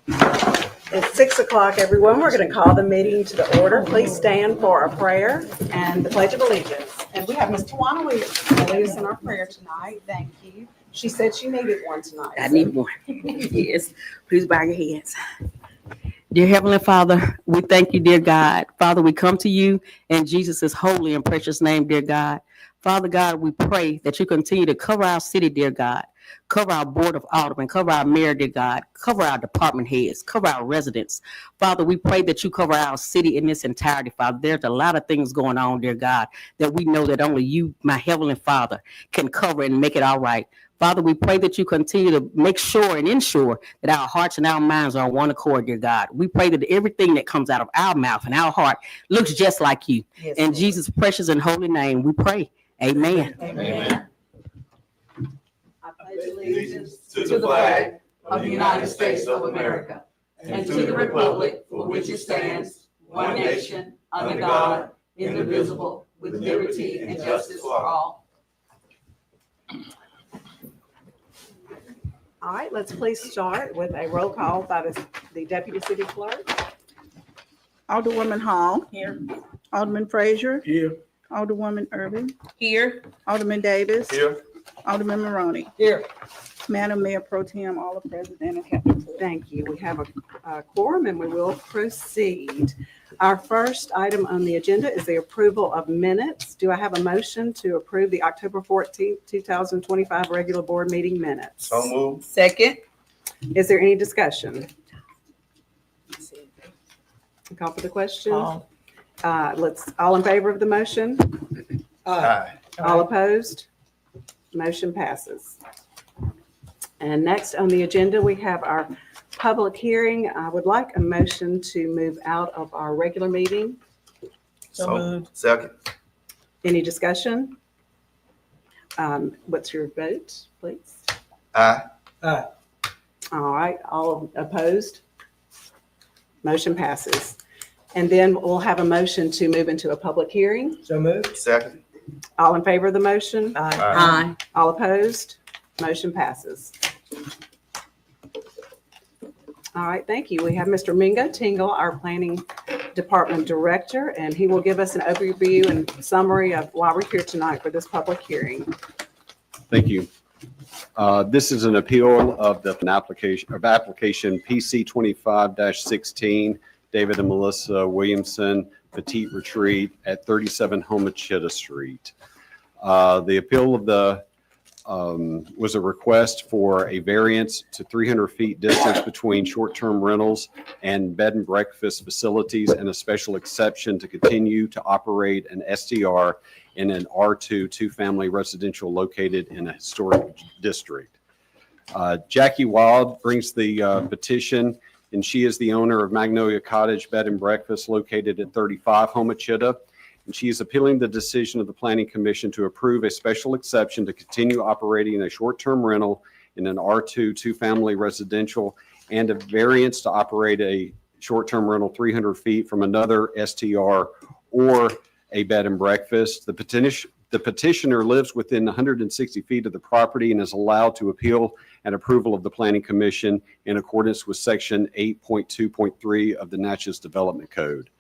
It's 6 o'clock, everyone. We're going to call the meeting to the order. Please stand for a prayer and the Pledge of Allegiance. And we have Ms. Tawana Williams to lead us in our prayer tonight. Thank you. She said she needed one tonight. I need one. Yes. Please bow your heads. Dear Heavenly Father, we thank you, dear God. Father, we come to you in Jesus' holy and precious name, dear God. Father God, we pray that you continue to cover our city, dear God. Cover our board of aldermen, cover our mayor, dear God. Cover our department heads, cover our residents. Father, we pray that you cover our city in its entirety, Father. There's a lot of things going on, dear God, that we know that only you, my Heavenly Father, can cover and make it all right. Father, we pray that you continue to make sure and ensure that our hearts and our minds are on one accord, dear God. We pray that everything that comes out of our mouth and our heart looks just like you. Yes, in Lord. Jesus' precious and holy name, we pray. Amen. Amen. I pledge Allegiance to the flag of the United States of America and to the republic for which it stands, one nation, under God, indivisible, with liberty and justice for all. All right, let's please start with a roll call by the Deputy City Clerk. Alderwoman Hall. Here. Alderman Frazier. Here. Alderwoman Irving. Here. Alderman Davis. Here. Alderman Maroney. Here. Madam Mayor Pro Tem, all are present and accounted for. Thank you. We have a quorum and we will proceed. Our first item on the agenda is the approval of minutes. Do I have a motion to approve the October 14th, 2025 regular board meeting minutes? So moved. Second. Is there any discussion? Call for the question. All in favor of the motion? Aye. All opposed? Motion passes. And next on the agenda, we have our public hearing. I would like a motion to move out of our regular meeting. So moved. Second. Any discussion? What's your vote, please? Aye. All right, all opposed? Motion passes. And then we'll have a motion to move into a public hearing. So moved. Second. All in favor of the motion? Aye. All opposed? Motion passes. All right, thank you. We have Mr. Mingo Tingle, our Planning Department Director, and he will give us an overview and summary of why we're here tonight for this public hearing. Thank you. This is an appeal of application PC 25-16, David and Melissa Williamson, Petite Retreat at 37 Homachita Street. The appeal of the was a request for a variance to 300 feet distance between short-term rentals and bed and breakfast facilities and a special exception to continue to operate an STR in an R2 two-family residential located in a historic district. Jackie Wild brings the petition, and she is the owner of Magnolia Cottage Bed and Breakfast located at 35 Homachita. And she is appealing the decision of the Planning Commission to approve a special exception to continue operating a short-term rental in an R2 two-family residential and a variance to operate a short-term rental 300 feet from another STR or a bed and breakfast. The petitioner lives within 160 feet of the property and is allowed to appeal an approval of the Planning Commission in accordance with Section 8.2.3 of the Natchez Development Code.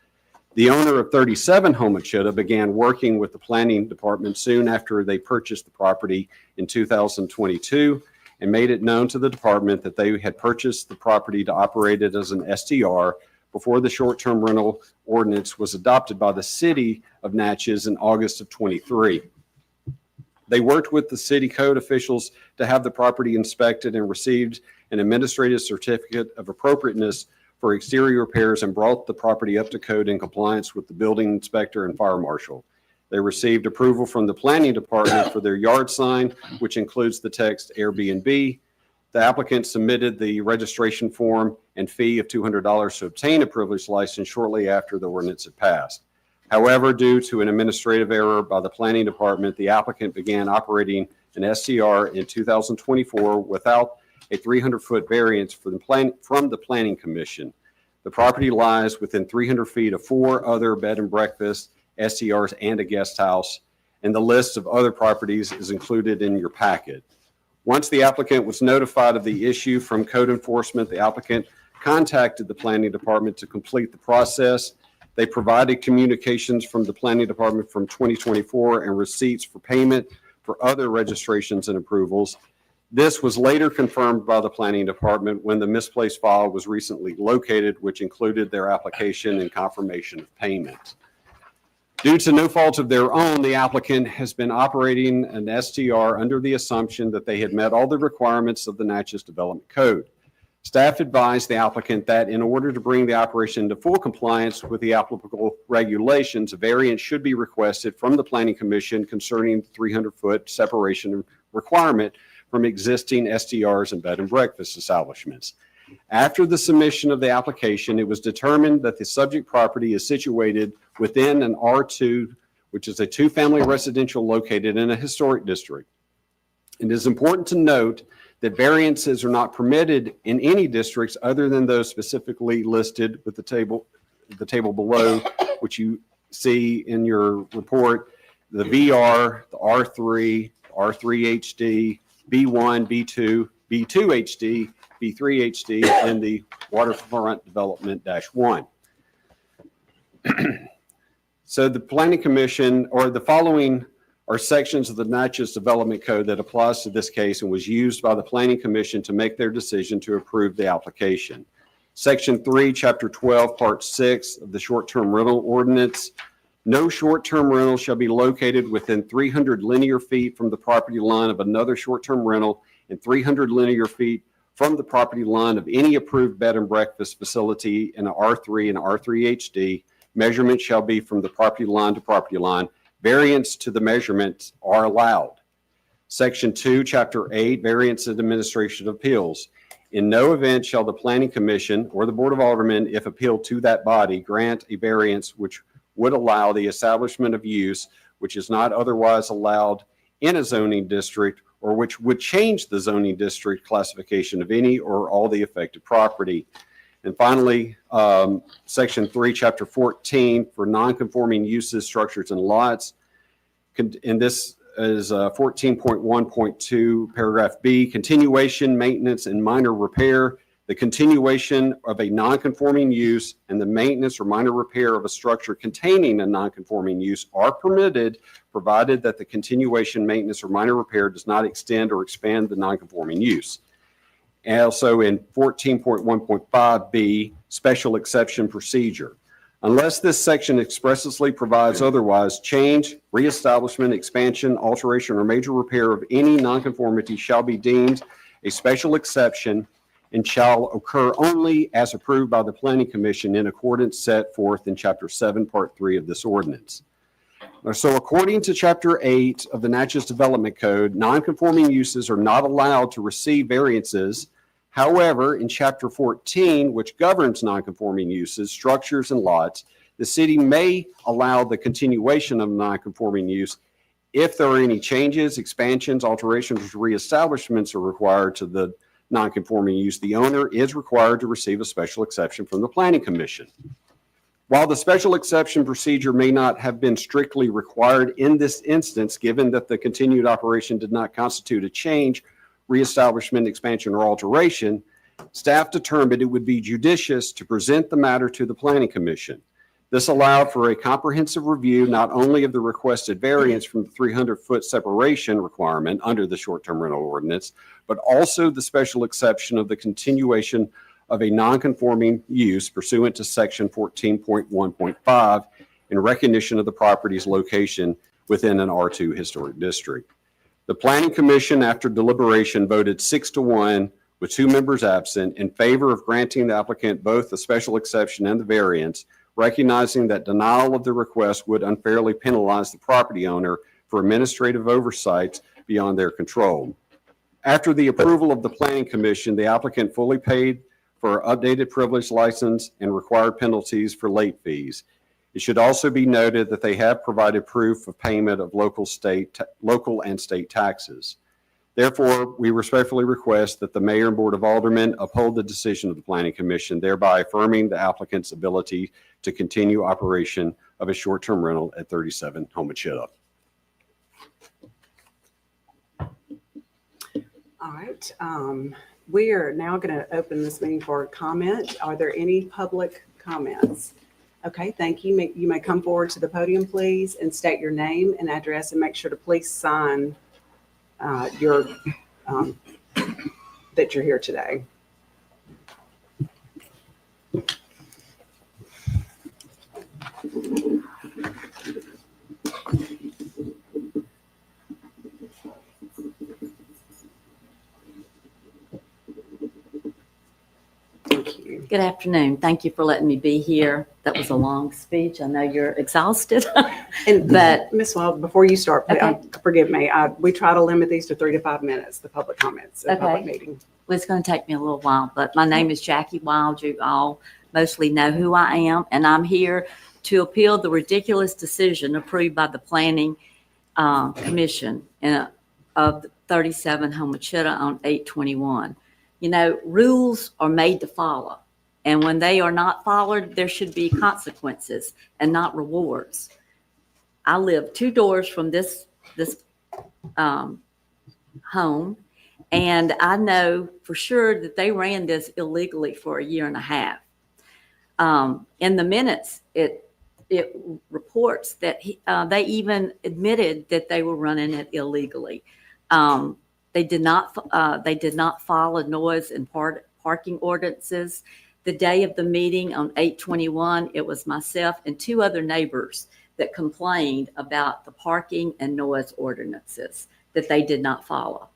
The owner of 37 Homachita began working with the planning department soon after they purchased the property in 2022 and made it known to the department that they had purchased the property to operate it as an STR before the short-term rental ordinance was adopted by the city of Natchez in August of 23. They worked with the city code officials to have the property inspected and received an administrative certificate of appropriateness for exterior repairs and brought the property up to code in compliance with the building inspector and fire marshal. They received approval from the planning department for their yard sign, which includes the text Airbnb. The applicant submitted the registration form and fee of $200 to obtain a privileged license shortly after the ordinance had passed. However, due to an administrative error by the planning department, the applicant began operating an STR in 2024 without a 300-foot variance from the Planning Commission. The property lies within 300 feet of 4 other bed and breakfast, STRs, and a guest house, and the list of other properties is included in your packet. Once the applicant was notified of the issue from code enforcement, the applicant contacted the planning department to complete the process. They provided communications from the planning department from 2024 and receipts for payment for other registrations and approvals. This was later confirmed by the planning department when the misplaced file was recently located, which included their application and confirmation of payment. Due to no fault of their own, the applicant has been operating an STR under the assumption that they had met all the requirements of the Natchez Development Code. Staff advised the applicant that in order to bring the operation into full compliance with the applicable regulations, a variance should be requested from the Planning Commission concerning the 300-foot separation requirement from existing STRs and bed and breakfast establishments. After the submission of the application, it was determined that the subject property is situated within an R2, which is a two-family residential located in a historic district. It is important to note that variances are not permitted in any districts other than those specifically listed with the table below, which you see in your report, the VR, the R3, R3HD, B1, B2, B2HD, B3 HD, and the waterfront development -1. So the Planning Commission, or the following are sections of the Natchez Development Code that applies to this case and was used by the Planning Commission to make their decision to approve the application. Section 3, Chapter 12, Part 6 of the Short-Term Rental Ordinance. No short-term rental shall be located within 300 linear feet from the property line of another short-term rental and 300 linear feet from the property line of any approved bed and breakfast facility in a R3 and R3HD. Measurement shall be from the property line to property line. Variants to the measurements are allowed. Section 2, Chapter 8, Variance and Administration of Appeals. In no event shall the Planning Commission or the Board of Aldermen, if appealed to that body, grant a variance which would allow the establishment of use which is not otherwise allowed in a zoning district, or which would change the zoning district classification of any or all the affected property. And finally, Section 3, Chapter 14, for non-conforming uses, structures, and lots. And this is 14.1.2, paragraph B, continuation, maintenance, and minor repair. The continuation of a non-conforming use and the maintenance or minor repair of a structure containing a non-conforming use are permitted, provided that the continuation, maintenance, or minor repair does not extend or expand the non-conforming use. And also in 14.1.5B, special exception procedure. Unless this section expressly provides otherwise, change, reestablishment, expansion, alteration, or major repair of any nonconformity shall be deemed a special exception and shall occur only as approved by the Planning Commission in accordance set forth in Chapter 7, Part 3 of this ordinance. So according to Chapter 8 of the Natchez Development Code, nonconforming uses are not allowed to receive variances. However, in Chapter 14, which governs nonconforming uses, structures, and lots, the city may allow the continuation of nonconforming use if there are any changes, expansions, alterations, or reestablishments are required to the nonconforming use. The owner is required to receive a special exception from the Planning Commission. While the special exception procedure may not have been strictly required in this instance, given that the continued operation did not constitute a change, reestablishment, expansion, or alteration, staff determined it would be judicious to present the matter to the Planning Commission. This allowed for a comprehensive review not only of the requested variance from the 300-foot separation requirement under the short-term rental ordinance, but also the special exception of the continuation of a nonconforming use pursuant to Section 14.1.5 in recognition of the property's location within an R2 historic district. The Planning Commission, after deliberation, voted 6-1 with 2 members absent in favor of granting the applicant both the special exception and the variance, recognizing that denial of the request would unfairly penalize the property owner for administrative oversights beyond their control. After the approval of the Planning Commission, the applicant fully paid for updated privilege license and required penalties for late fees. It should also be noted that they have provided proof of payment of local and state taxes. Therefore, we respectfully request that the Mayor and Board of Aldermen uphold the decision of the Planning Commission, thereby affirming the applicant's ability to continue operation of a short-term rental at 37 Homachita. All right. We are now going to open this meeting for comment. Are there any public comments? Okay, thank you. You may come forward to the podium, please, and state your name and address, and make sure to please sign your that you're here today. Thank you. Good afternoon. Thank you for letting me be here. That was a long speech. I know you're exhausted. And But- Ms. Wild, before you start, Okay. forgive me, we try to limit these to 3 to 5 minutes, the public comments, the public Okay. meeting. Well, it's going to take me a little while, but my name is Jackie Wild. You all mostly know who I am, and I'm here to appeal the ridiculous decision approved by the Planning Commission of 37 Homachita on 8/21. You know, rules are made to follow, and when they are not followed, there should be consequences and not rewards. I live 2 doors from this home. And I know for sure that they ran this illegally for a year and a half. In the minutes, it reports that they even admitted that they were running it illegally. They did not follow noise and parking ordinances. The day of the meeting on 8/21, it was myself and 2 other neighbors that complained about the parking and noise ordinances that they did not follow.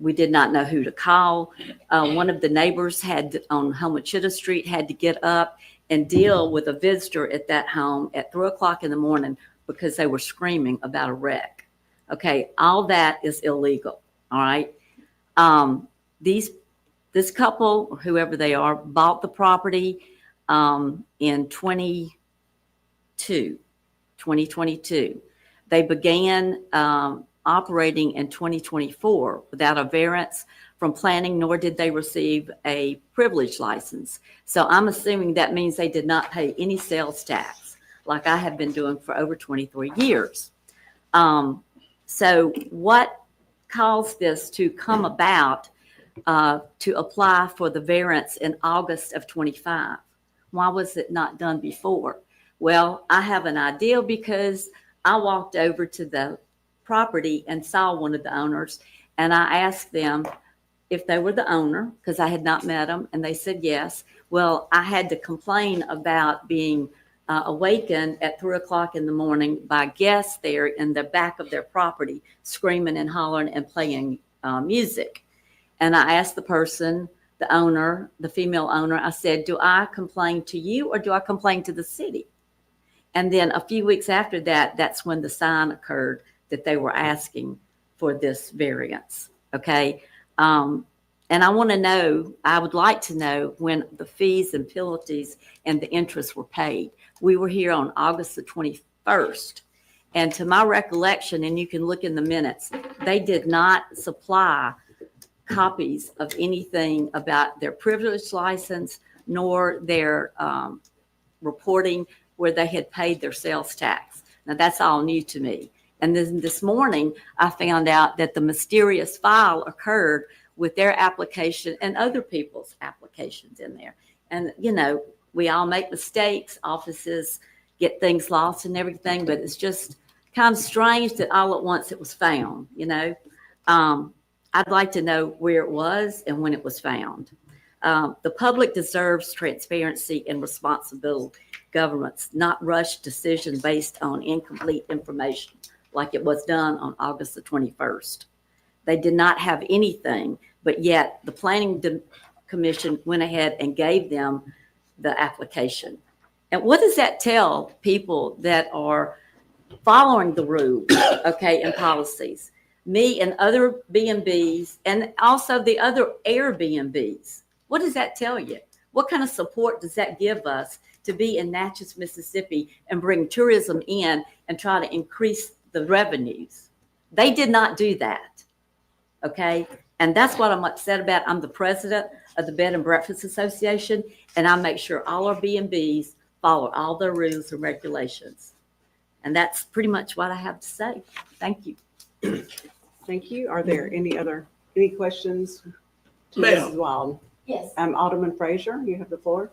We did not know who to call. One of the neighbors on Homachita Street had to get up and deal with a visitor at that home at 3:00 in the morning because they were screaming about a wreck. Okay, all that is illegal. All right. This couple, or whoever they are, bought the property in 2022. They began operating in 2024 without a variance from planning, nor did they receive a privilege license. So I'm assuming that means they did not pay any sales tax, like I have been doing for over 23 years. So what caused this to come about to apply for the variance in August of 25? Why was it not done before? Well, I have an idea because I walked over to the property and saw one of the owners, and I asked them if they were the owner because I had not met them, and they said yes. Well, I had to complain about being awakened at 3:00 in the morning by guests there in the back of their property screaming and hollering and playing music. And I asked the person, the owner, the female owner, I said, do I complain to you or do I complain to the city? And then a few weeks after that, that's when the sign occurred that they were asking for this variance. Okay. And I want to know, I would like to know when the fees and penalties and the interest were paid. We were here on August the 21st. And to my recollection, and you can look in the minutes, they did not supply copies of anything about their privilege license nor their reporting where they had paid their sales tax. Now that's all new to me. And then this morning, I found out that the mysterious file occurred with their application and other people's applications in there. And, you know, we all make mistakes. Offices get things lost and everything, but it's just kind of strange that all at once it was found, you know. I'd like to know where it was and when it was found. The public deserves transparency and responsible governments, not rush decision based on incomplete information like it was done on August the 21st. They did not have anything, but yet the Planning Commission went ahead and gave them the application. And what does that tell people that are following the rules, okay, and policies? Me and other B&Bs and also the other Airbnbs. What does that tell you? What kind of support does that give us to be in Natchez, Mississippi and bring tourism in and try to increase the revenues? They did not do that, okay? And that's what I'm upset about. I'm the president of the Bed and Breakfast Association, and I make sure all our B&Bs follow all their rules and regulations. And that's pretty much what I have to say. Thank you. Thank you. Are there any questions to Ma'am. Mrs. Wild. Yes. Alderman Frazier, you have the floor.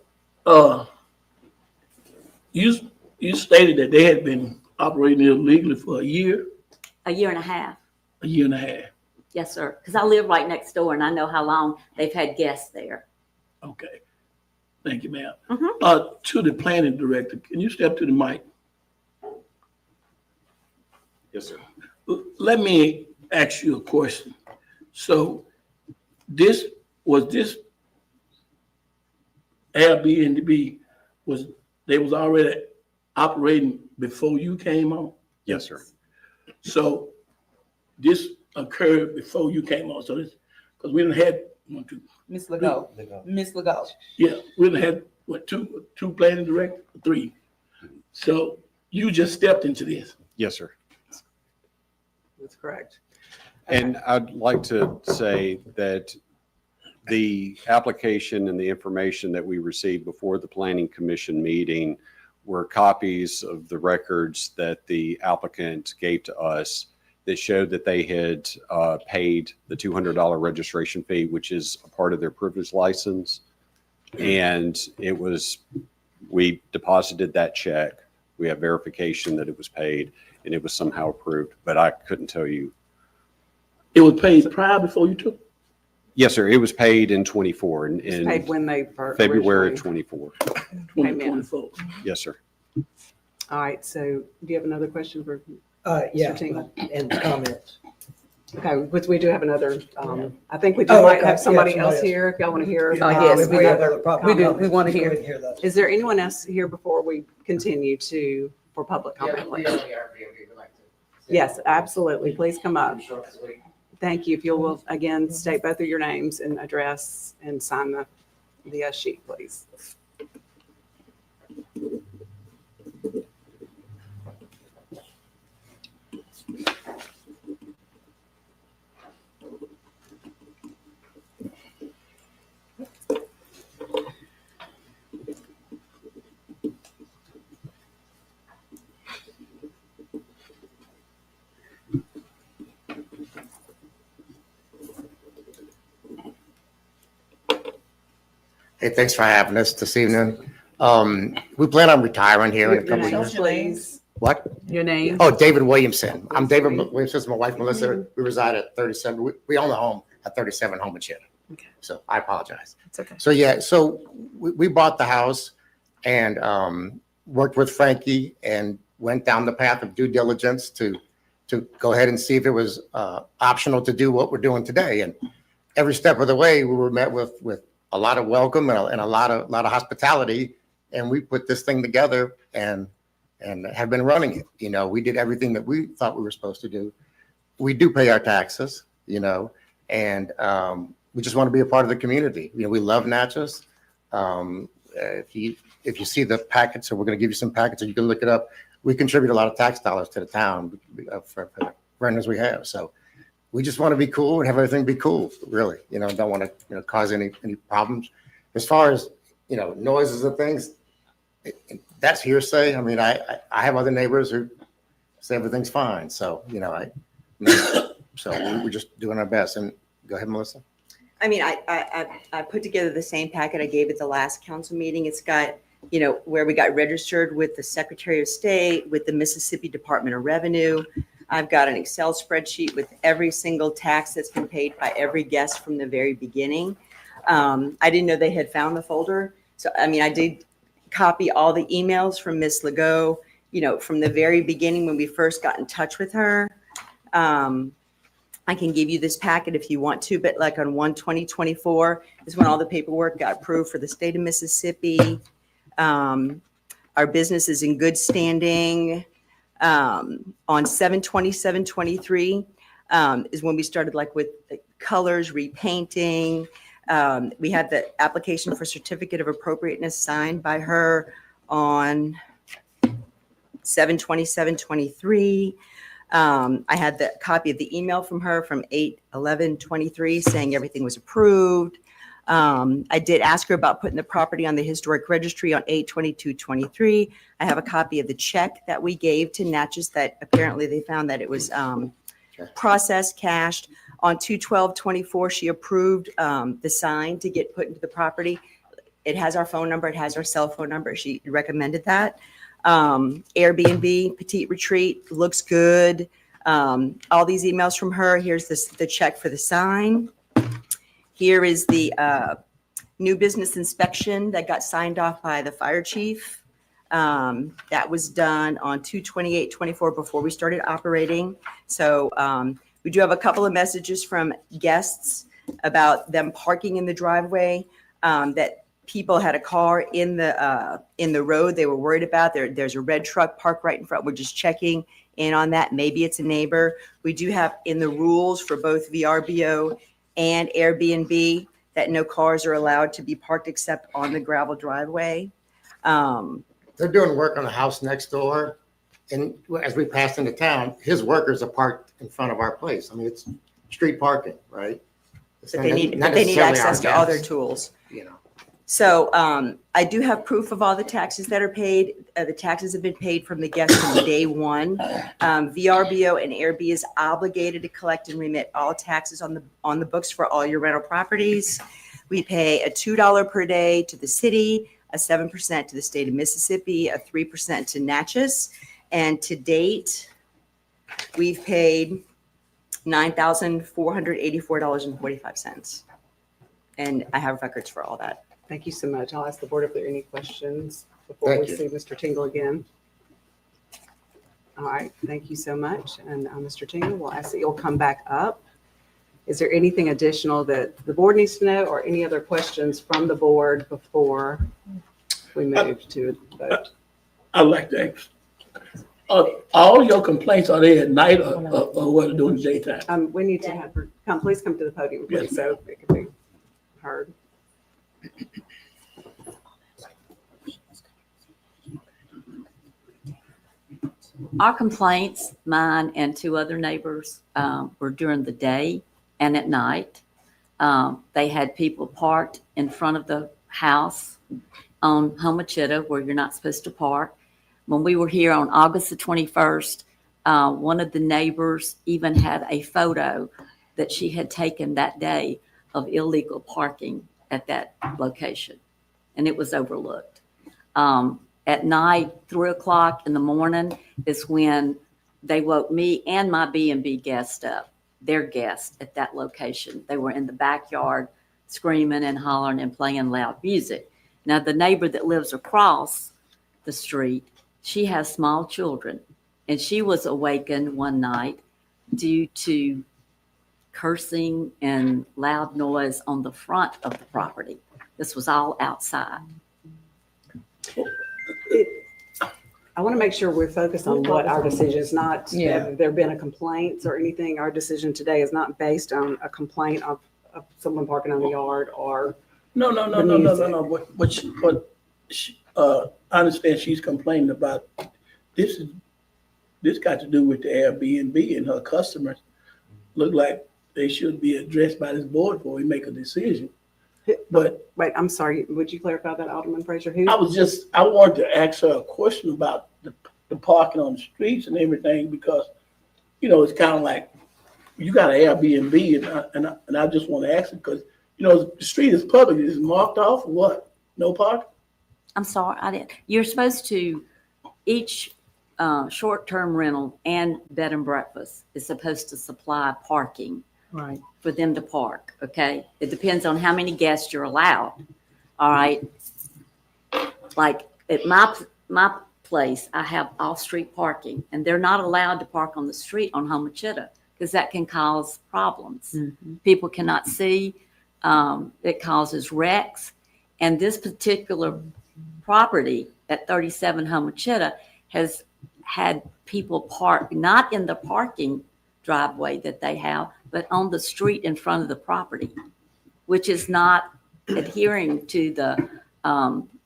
You stated that they had been operating illegally for a year A year and a half. and a half. Yes, sir. Because I live right next door and I know how long they've had guests there. Okay. Thank you, ma'am. Mhm. To the planning director, can you step to the mic? Yes, sir. Let me ask you a question. So this Airbnb they was already operating before you came on? Yes, sir. So this occurred before you came on. So this, because we done had one, two, Miss Legault. Miss Legault. yeah, we done had what, two planning directors, three. So you just stepped into this. Yes, sir. That's correct. And I'd like to say that the application and the information that we received before the planning commission meeting were copies of the records that the applicant gave to us that showed that they had paid the $200 registration fee, which is a part of their privilege license. And we deposited that check. We have verification that it was paid and it was somehow approved, but I couldn't tell you. It was paid prior before you took? Yes, sir. It was paid in 24 It's paid in when they February originally- of 24. 2024. Yes, sir. All right, so do you have another question for? Yeah, Mr. Tingle? and comments. Okay, which we do have another, I think we Oh, might okay. have somebody Yeah, else somebody here, if y'all want to hear. Oh, yes, If we have other problems, We do. We wanna go hear. ahead and hear those. Is there anyone else here before we continue for public comment? Yes, absolutely. Please come up. Thank you. If you'll again state both of your names and address and sign the sheet, please. Hey, thanks for having us this evening. We plan on retiring here in a Your couple of name, years. please. What? Your name. Oh, David Williamson. I'm David Williamson. Williamson, my wife Melissa. We reside at 37. We own the home at 37 Home and Shed. Okay. So I apologize. It's okay. So yeah, so we bought the house and worked with Frankie and went down the path of due diligence to go ahead and see if it was optional to do what we're doing today. And every step of the way, we were met with a lot of welcome and a lot of hospitality. And we put this thing together and have been running it. You know, we did everything that we thought we were supposed to do. We do pay our taxes, you know, and we just want to be a part of the community. You know, we love Natchez. If you see the packets, so we're going to give you some packets, so you can look it up. We contribute a lot of tax dollars to the town for the renters we have. So we just want to be cool and have everything be cool, really. You know, don't want to cause any problems. As far as noises and things, that's hearsay. I mean, I have other neighbors who say everything's fine. So so we're just doing our best. And go ahead, Melissa. I mean, I put together the same packet I gave at the last council meeting. It's got, where we got registered with the Secretary of State, with the Mississippi Department of Revenue. I've got an Excel spreadsheet with every single tax that's been paid by every guest from the very beginning. I didn't know they had found the folder. So, I mean, I did copy all the emails from Miss Legault, from the very beginning when we first got in touch with her. I can give you this packet if you want to, but like on 1/20/24 is when all the paperwork got approved for the state of Mississippi. Our business is in good standing. On 7/27/23 is when we started with the colors, repainting. We had the application for certificate of appropriateness signed by her on 7/27/23. I had the copy of the email from her from 8/11/23 saying everything was approved. I did ask her about putting the property on the historic registry on 8/22/23. I have a copy of the check that we gave to Natchez that apparently they found that it was processed, cashed. On 2/12/24, she approved the sign to get put into the property. It has our phone number. It has our cell phone number. She recommended that. Airbnb, Petite Retreat, looks good. All these emails from her. Here's the check for the sign. Here is the new business inspection that got signed off by the fire chief. That was done on 2/28/24 before we started operating. So we do have a couple of messages from guests about them parking in the driveway, that people had a car in the road they were worried about. There's a red truck parked right in front. We're just checking in on that. Maybe it's a neighbor. We do have in the rules for both VRBO and Airbnb that no cars are allowed to be parked except on the gravel driveway. They're doing work on the house next door. And as we passed into town, his workers are parked in front of our place. I mean, it's street parking, right? It's But not- they need not necessarily access our to all their gas, tools. You know. So I do have proof of all the taxes that are paid. The taxes have been paid from the guests from day one. VRBO and Airbnb is obligated to collect and remit all taxes on the books for all your rental properties. We pay a $2 per day to the city, a 7% to the state of Mississippi, a 3% to Natchez. And to date, we've paid $9,484.45. And I have records for all that. Thank you so much. I'll ask the board if there are any questions before we Thank see Mr. Tingle again. All right, thank you so much. And Mr. Tingle, we'll ask that you'll come back up. Is there anything additional that the board needs to know or any other questions from the board before we move to a vote? I'd like to ask, all your complaints, are they at night or what, during the daytime? We need to have her please come to the podium, please, Yes. so it can be heard. Our complaints, mine and two other neighbors, were during the day and at night. They had people parked in front of the house on Homachita where you're not supposed to park. When we were here on August the 21st, one of the neighbors even had a photo that she had taken that day of illegal parking at that location, and it was overlooked. At night, 3:00 in the morning is when they woke me and my B&B guest up, their guest at that location. They were in the backyard screaming and hollering and playing loud music. Now, the neighbor that lives across the street, she has small children, and she was awakened one night due to cursing and loud noise on the front of the property. This was all outside. I want to make sure we're focused on what our decision is, not Yeah. have there been a complaint or anything. Our decision today is not based on a complaint of someone parking on the yard or. No. I understand she's complaining about this. This got to do with the Airbnb and her customers. Look like they should be addressed by this board before we make a decision. But Wait, I'm sorry. Would you clarify that, Alderman Fraser? Who? I wanted to ask her a question about the parking on the streets and everything, because, it's kind of like you got an Airbnb and I just want to ask her because, the street is public. Is it marked off or what? No parking? I'm sorry, I didn't. You're supposed to, each short-term rental and bed and breakfast is supposed to supply parking Right. for them to park, okay? It depends on how many guests you're allowed, all right? Like at my place, I have off-street parking, and they're not allowed to park on the street on Homachita because that can cause problems. People cannot see. It causes wrecks. And this particular property at 37 Homachita has had people park not in the parking driveway that they have, but on the street in front of the property, which is not adhering to the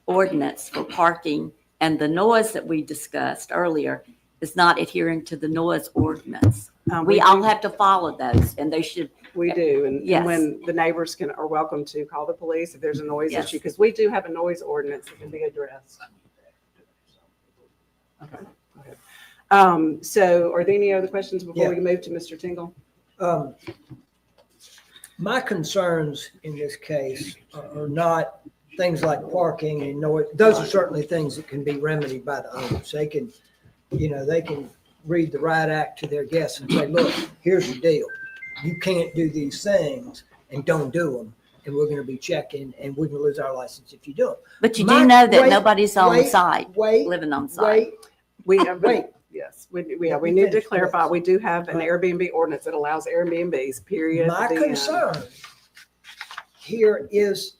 ordinance for parking. And the noise that we discussed earlier is not adhering to the noise ordinance. We all have to follow those, and they should. We do, and Yes. when the neighbors are welcome to call the police if there's a noise Yes. issue, because we do have a noise ordinance that can be addressed. Okay, go ahead. So are there any other questions before we move to Mr. Tingle? My concerns in this case are not things like parking and noise. Those are certainly things that can be remedied by the owners. They can, they can read the right act to their guests and say, look, here's the deal. You can't do these things and don't do them. And we're going to be checking and we're going to lose our license if you do them. But you My- do know that wait, nobody's on wait, site, Wait, living on site. We have, Wait. yes, we Let we me need to finish, clarify, please. we do have an Airbnb ordinance that allows Airbnbs, period. My the end. concern here is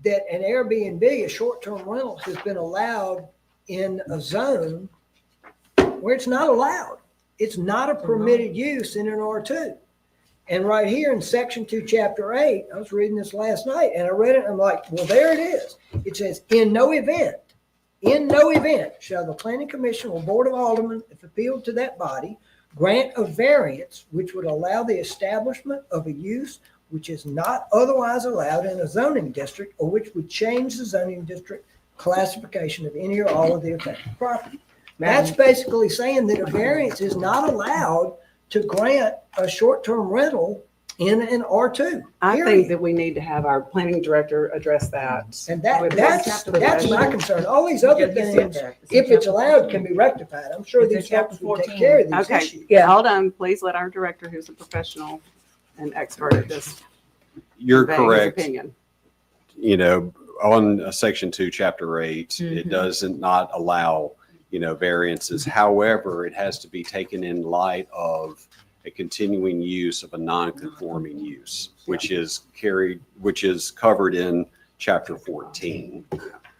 that an Airbnb, a short-term rental, has been allowed in a zone where it's not allowed. It's not a permitted use in an R2. And right here in section 2, chapter 8, I was reading this last night and I read it and I'm like, well, there it is. It says, in no event shall the planning commission or board of aldermen, if appealed to that body, grant a variance which would allow the establishment of a use which is not otherwise allowed in a zoning district or which would change the zoning district classification of any or all of the affected property. That's basically saying that a variance is not allowed to grant a short-term rental in an R2. I think period. that we need to have our planning director address that. And with that's my concern. All these other things, if it's allowed, can be rectified. I'm sure It's in these folks chapter will take 14. care of these Okay, issues. hold on, please let our director, who's a professional and expert at this, You're convey his correct. opinion. On section 2, chapter 8, it doesn't not allow, variances. However, it has to be taken in light of a continuing use of a non-conforming use, which is covered in chapter 14.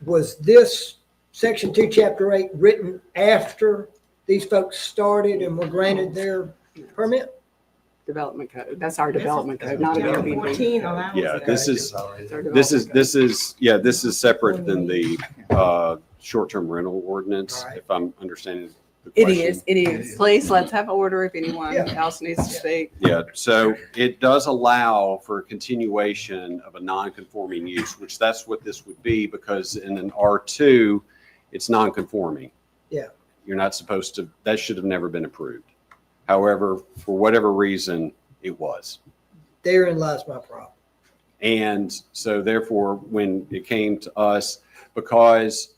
Was this section 2, chapter 8 written after these folks started and were granted their permit? Development code, that's our development code, not an Chapter Airbnb. 14 allows Yeah, that. this is It's our development code. this is separate than the short-term rental ordinance, if I'm understanding the It question. is. Please, let's have order if anyone Yeah. else needs to speak. Yeah, so it does allow for a continuation of a non-conforming use, which that's what this would be, because in an R2, it's non-conforming. Yeah. You're not supposed to, that should have never been approved. However, for whatever reason, it was. Therein lies my problem. And so therefore, when it came to us, because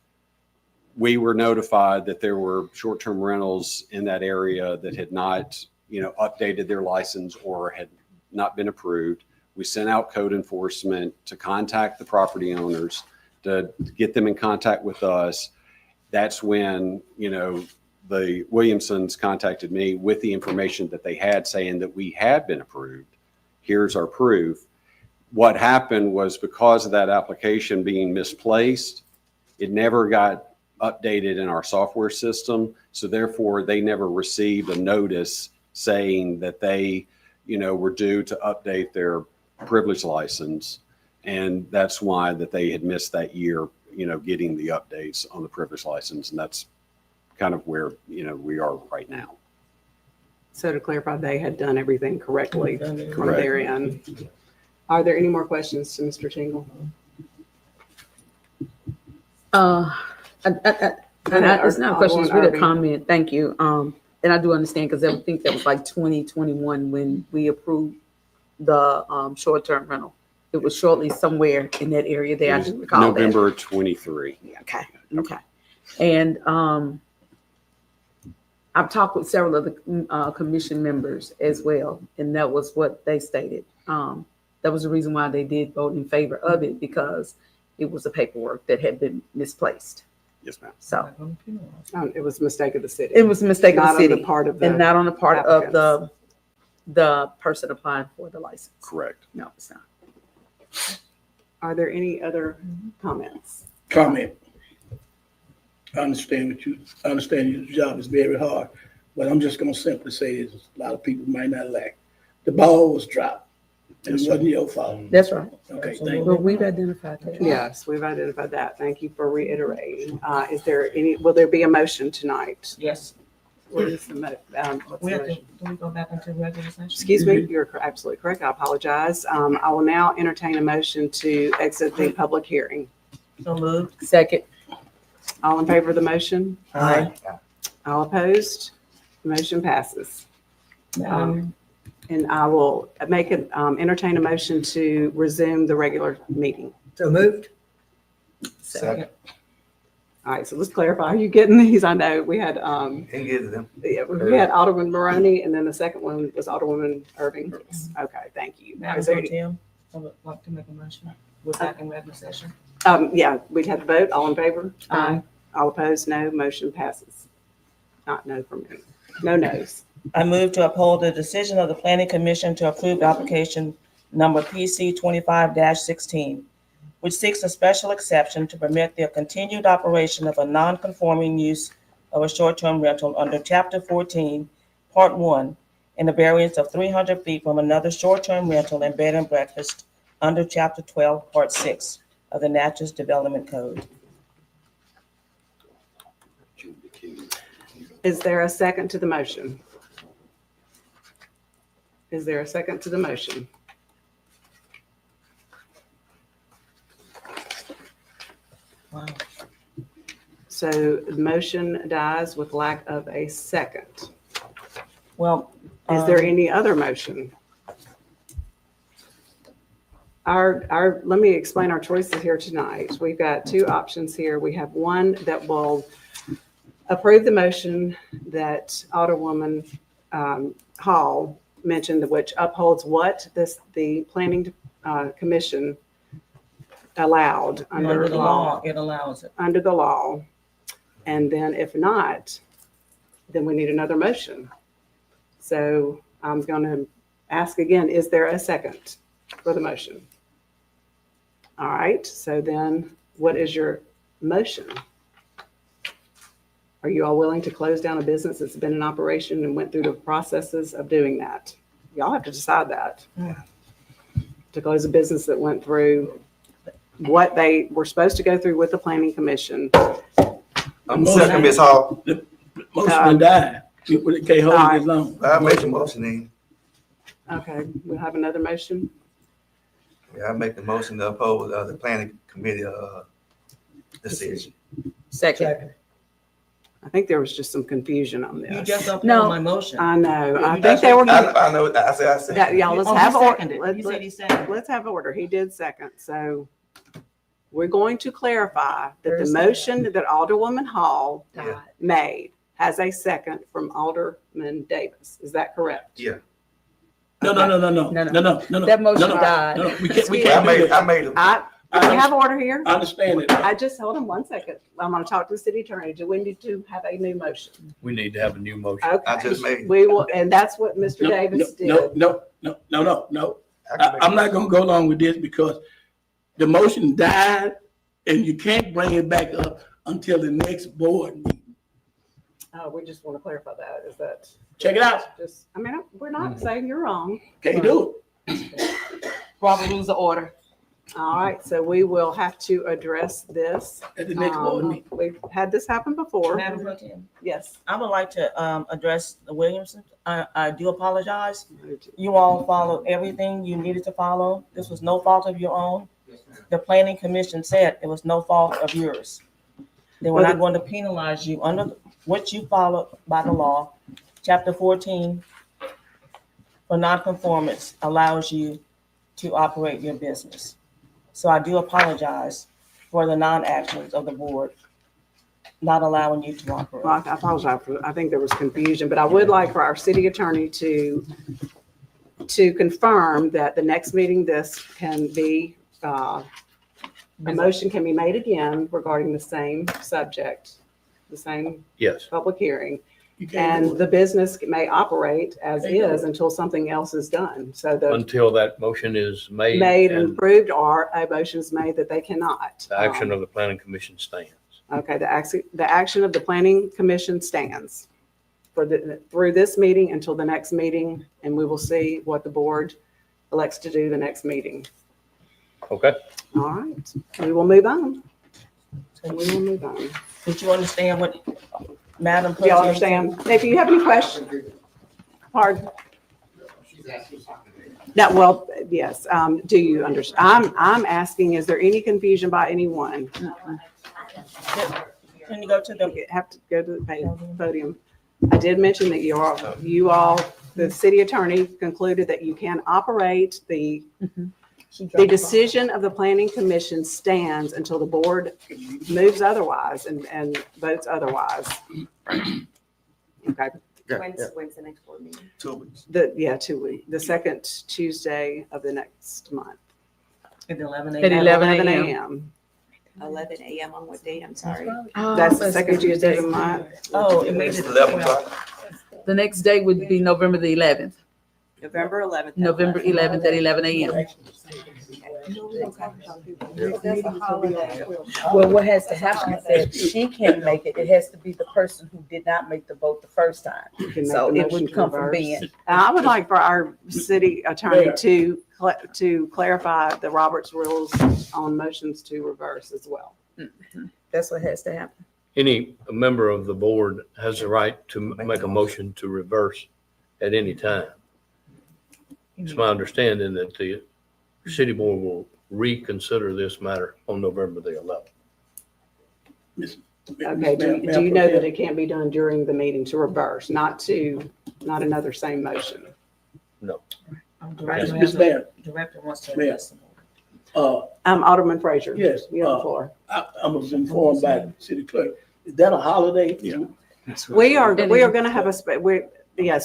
we were notified that there were short-term rentals in that area that had not, updated their license or had not been approved, we sent out code enforcement to contact the property owners, to get them in contact with us. That's when, the Williamsons contacted me with the information that they had saying that we had been approved. Here's our proof. What happened was, because of that application being misplaced, it never got updated in our software system. So therefore, they never received a notice saying that they, were due to update their privilege license. And that's why that they had missed that year, getting the updates on the privilege license. And that's kind of where, we are right now. So to clarify, they had done everything correctly from Correct. their end. Are there any more questions to Mr. Tingle? It's not a question, it's really a Alderman comment. Thank you. And I do understand, because I think that was like 2021 when we approved the short-term rental. It was shortly somewhere in that area there. I do recall that. November 23. Okay. And I've talked with several of the commission members as well, and that was what they stated. That was the reason why they did vote in favor of it, because it was a paperwork that had been misplaced. Yes, ma'am. So It was a mistake of the city. it was a mistake of Not the on city, the part of and the, not on the part of applicants. the person applying for the license. Correct. No, it's not. are there any other comments? Comment. I understand your job is very hard, but I'm just gonna simply say this, a lot of people might not like. The ball was dropped, and it wasn't your fault. That's right. Okay, thank you. Well, we've identified that. Yes, we've identified that. Thank you for reiterating. Will there be a motion tonight? Yes. What is the what's We the have to, motion? do we go back into regular session? Excuse me, you're absolutely correct. I apologize. I will now entertain a motion to exit the public hearing. So moved. Second. All in favor of the motion? Aye. All opposed? The motion passes. And I will entertain a motion to resume the regular meeting. So moved? Second. All right, so let's clarify. Are you getting these? I know we had, And get them. yeah, we had Alderman Maroney, and then the second one was Alderwoman Irving. Okay, thank you. Is Madam there Pro any- Tem, I would like to make a motion. We're back in regular session. Yeah, we had the vote. All in favor? Aye. All opposed? No. Motion passes. Not no for me. No no's. I move to uphold the decision of the Planning Commission to approve application number PC 25-16, which seeks a special exception to permit the continued operation of a non-conforming use of a short-term rental under Chapter 14, Part 1, and a variance of 300 feet from another short-term rental and bed and breakfast under Chapter 12, Part 6 of the Natchez Development Code. Is there a second to the motion? Is there a second to the motion? Wow. So the motion dies with lack of a second. Well. Is there any other motion? Let me explain our choices here tonight. We've got two options here. We have one that will approve the motion that Alderwoman Hall mentioned, which upholds what the Planning Commission allowed Under the law, it allows it. under the law. And then if not, then we need another motion. So I'm going to ask again, is there a second for the motion? All right, so then what is your motion? Are you all willing to close down a business that's been in operation and went through the processes of doing that? Y'all have to decide that. Yeah. To close a business that went through what they were supposed to go through with the Planning Commission. Second, Ms. Hall. Motion to die. It can't hold it this long. I make the motion then. Okay, we'll have another motion. Yeah, I make the motion to oppose the planning committee decision. Second. I think there was just some confusion on You this. just upheld No. my motion. I know. I You think they were. I know, I said. Yeah, y'all, let's Oh, he have order. seconded. He said he seconded. Let's have order. He did second. So we're going to clarify that the There's- motion that Alderwoman Hall Yeah. made has a second from Alderman Davis. Is that correct? Yeah. No. That motion died. No, we can't I do made, that. I made, We have order here. I understand it. I just, hold on one second. I'm going to talk to the city attorney. Do we need to have a new motion? We need to have a new motion. I Okay. just made. We will, and that's what Mr. Davis did. No. I'm not gonna go along with this because the motion died and you can't bring it back up until the next board meeting. We just want to clarify that. Is that? Check it out. Just, I mean, we're not saying you're wrong. Can't do it. Robert rules of order. All right, so we will have to address this. At the next board meeting. We've had this happen before. Madam Pro Tem, Yes. I would like to address the Williamson. I do apologize. You all followed everything you needed to follow. This was no fault of your own. The Planning Commission said it was no fault of yours. They were not going to penalize you under what you followed by the law. Chapter 14 for nonconformance allows you to operate your business. So I do apologize for the non-actions of the board not allowing you to operate. Well, I apologize for, I think there was confusion, but I would like for our city attorney to confirm that the next meeting, this can be, a motion can be made again regarding the same subject, the same Yes. public hearing. You can't do And it. the business may operate as is until something else is done. So the Until that motion is made. made and and approved, or a motion is made that they cannot. the action of the planning commission stands. Okay, the action of the planning commission stands through this meeting until the next meeting, and we will see what the board elects to do the next meeting. Okay? All right, we will move on. We will move on. Did you understand what Madam Do y'all Pro Tem? understand? If you have any questions, pardon? No, well, yes, do you understand? I'm asking, is there any confusion by anyone? Can you go to the, You have to go to the podium. I did mention that you all the city attorney concluded that you can operate the decision of the planning commission stands until the board moves otherwise and votes otherwise. Okay, When's the next board meeting? 2 weeks. 2 weeks, the second Tuesday of the next month. At 11 At a.m. 11 a.m. 11 a.m. on what date? I'm sorry. That's the second Tuesday of the month. Oh, it made It's it 11 12. o'clock. The next day would be November the 11th. November 11th. at November 11th at 11 a.m. Well, what has to happen is that she can't make it. It has to be the person who did not make the vote the first time. You can make So the it motion would to come from reverse. Ben. And I would like for our city attorney to clarify the Roberts rules on motions to reverse as well. That's what has to happen. Any member of the board has the right to make a motion to reverse at any time. It's my understanding that the city board will reconsider this matter on November the 11th. Okay, do you know that it can't be done during the meeting to reverse, not another same motion? No. Director Ms. Mayor, Director wants to Mayor. address the board. Alderman Frazier. Yes, You have the floor. I was informed by the city clerk. Is that a holiday? Yeah. We are going to have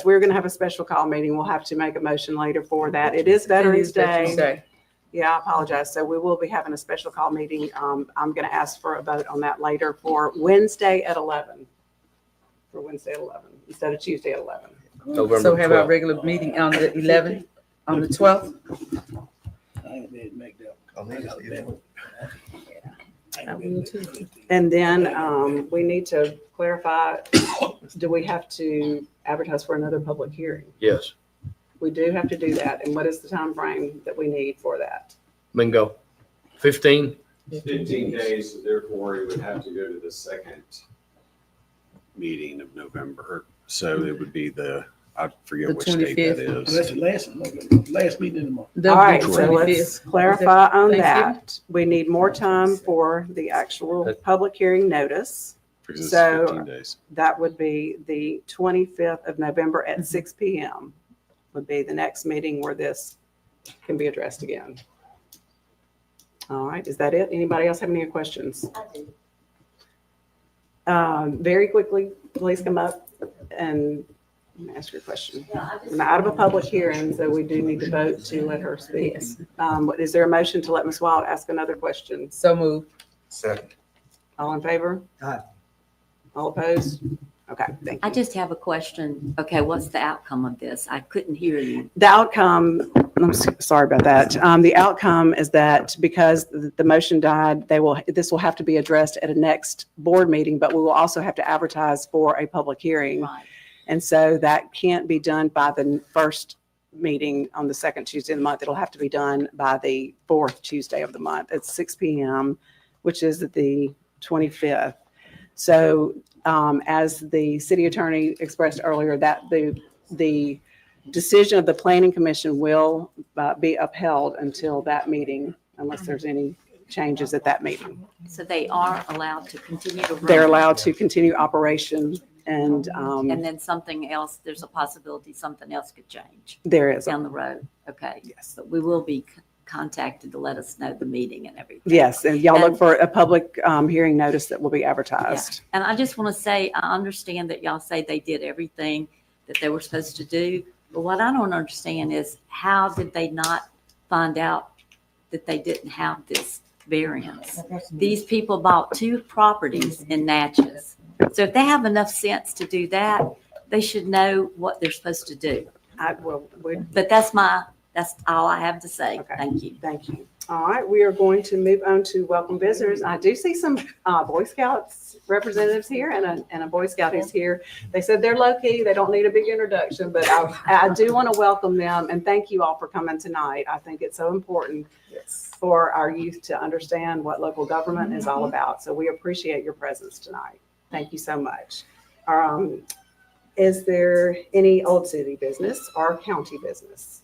we're going to have a special call meeting. We'll have to make a motion later for that. It is Veterans Day. Yeah, I apologize. So we will be having a special call meeting. I'm going to ask for a vote on that later for Wednesday at 11. For Wednesday at 11 instead of Tuesday at 11. November So have our 12th. regular meeting on the 11th, on the 12th. I ain't made make that. I will too. And then we need to clarify, do we have to advertise for another public hearing? Yes, We do have to do that. And what is the time frame that we need for that? bingo. 15? 15 days, so therefore it would have to go to the second meeting of November. So it would be I forget The which date that 25th. is. That's the last meeting in the month. All right, so That'll be the let's 25th. clarify on Thanksgiving? that. We need more time for the actual public hearing notice. Because it's So- 15 days. That would be the 25th of November at 6 PM would be the next meeting where this can be addressed again. All right, is that it? Anybody else have any questions? Very quickly, please come up and ask your question. I'm out of a public hearing, so we do need to vote to let her speak. Is there a motion to let Ms. Wild ask another question? So moved. Second. All in favor? Aye. All opposed? Okay, thank I you. just have a question. Okay, what's the outcome of this? I couldn't hear you. The outcome, sorry about that. The outcome is that because the motion died, this will have to be addressed at a next board meeting, but we will also have to advertise for a public hearing. Right. And so that can't be done by the first meeting on the second Tuesday of the month. It'll have to be done by the fourth Tuesday of the month at 6 PM, which is the 25th. So as the city attorney expressed earlier, that the decision of the planning commission will be upheld until that meeting, unless there's any changes at that meeting. So they are allowed to continue to run? They're allowed to continue operation and And then something else, there's a possibility something else could change there is, down the road. Okay. yes. But we will be contacted to let us know the meeting and everything. Yes, and y'all look And- for a public hearing notice that will be advertised. And I just want to say, I understand that y'all say they did everything that they were supposed to do. But what I don't understand is how did they not find out that they didn't have this variance? These people bought 2 properties in Natchez. So if they have enough sense to do that, they should know what they're supposed to do. But that's all I have to say. Okay. Thank you. Thank you. All right, we are going to move on to welcome visitors. I do see some Boy Scouts representatives here and a Boy Scout who's here. They said they're low-key, they don't need a big introduction, but I do want to welcome them and thank you all for coming tonight. I think it's so important for our youth to understand what local government is all about. So we appreciate your presence tonight. Thank you so much. Is there any old city business or county business?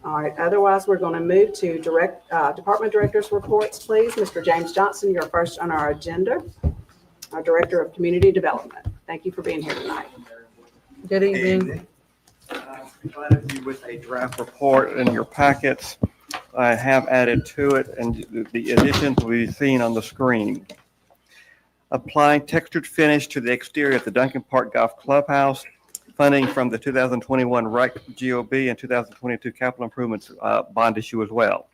All right, otherwise, we're going to move to department directors' reports, please. Mr. James Johnson, you're first on our agenda, our Director of Community Development. Thank you for being here tonight. Good evening. I provided you with a draft report in your packets. I have added to it, and the additions will be seen on the screen. Applying textured finish to the exterior of the Duncan Park Golf Clubhouse, funding from the 2021 REC GOB and 2022 capital improvements bond issue as well.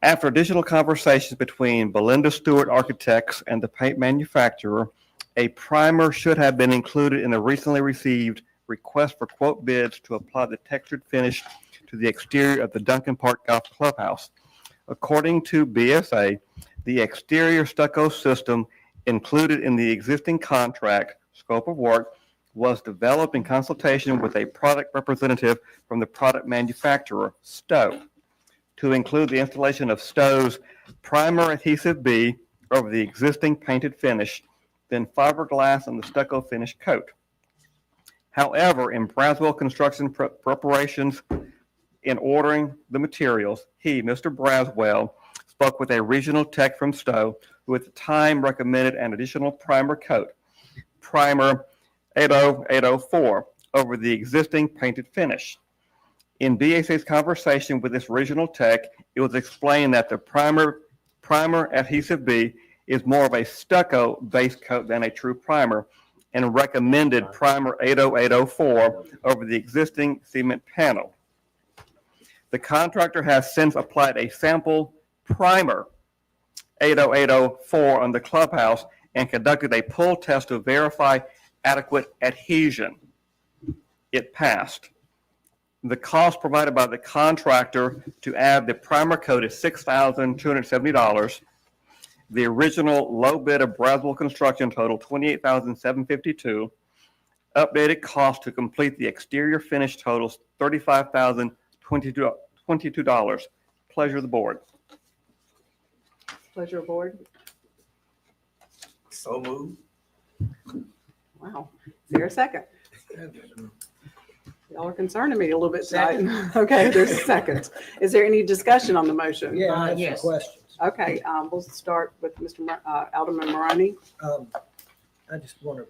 After additional conversations between Belinda Stewart Architects and the paint manufacturer, a primer should have been included in the recently received request for quote bids to apply the textured finish to the exterior of the Duncan Park Golf Clubhouse. According to BSA, the exterior stucco system included in the existing contract scope of work was developed in consultation with a product representative from the product manufacturer, Stowe, to include the installation of Stowe's primer adhesive B over the existing painted finish, then fiberglass on the stucco finish coat. However, in Braswell Construction preparations in ordering the materials, he, Mr. Braswell, spoke with a regional tech from Stowe, who at the time recommended an additional primer coat, primer 80804, over the existing painted finish. In BSA's conversation with this regional tech, it was explained that the primer adhesive B is more of a stucco base coat than a true primer, and recommended primer 80804 over the existing cement panel. The contractor has since applied a sample primer 80804 on the clubhouse and conducted a pull test to verify adequate adhesion. It passed. The cost provided by the contractor to add the primer coat is $6,270. The original low bid of Braswell Construction totaled $28,752. Updated cost to complete the exterior finish totals $35,022. Pleasure of the board. Pleasure of board. So moved. Wow. Is there a second? Y'all are concerning me a little bit tonight. Okay, there's a second. Is there any discussion on the motion? Yeah, I have some Yes. questions. Okay, we'll start with Mr. Alderman Maroney. I just want to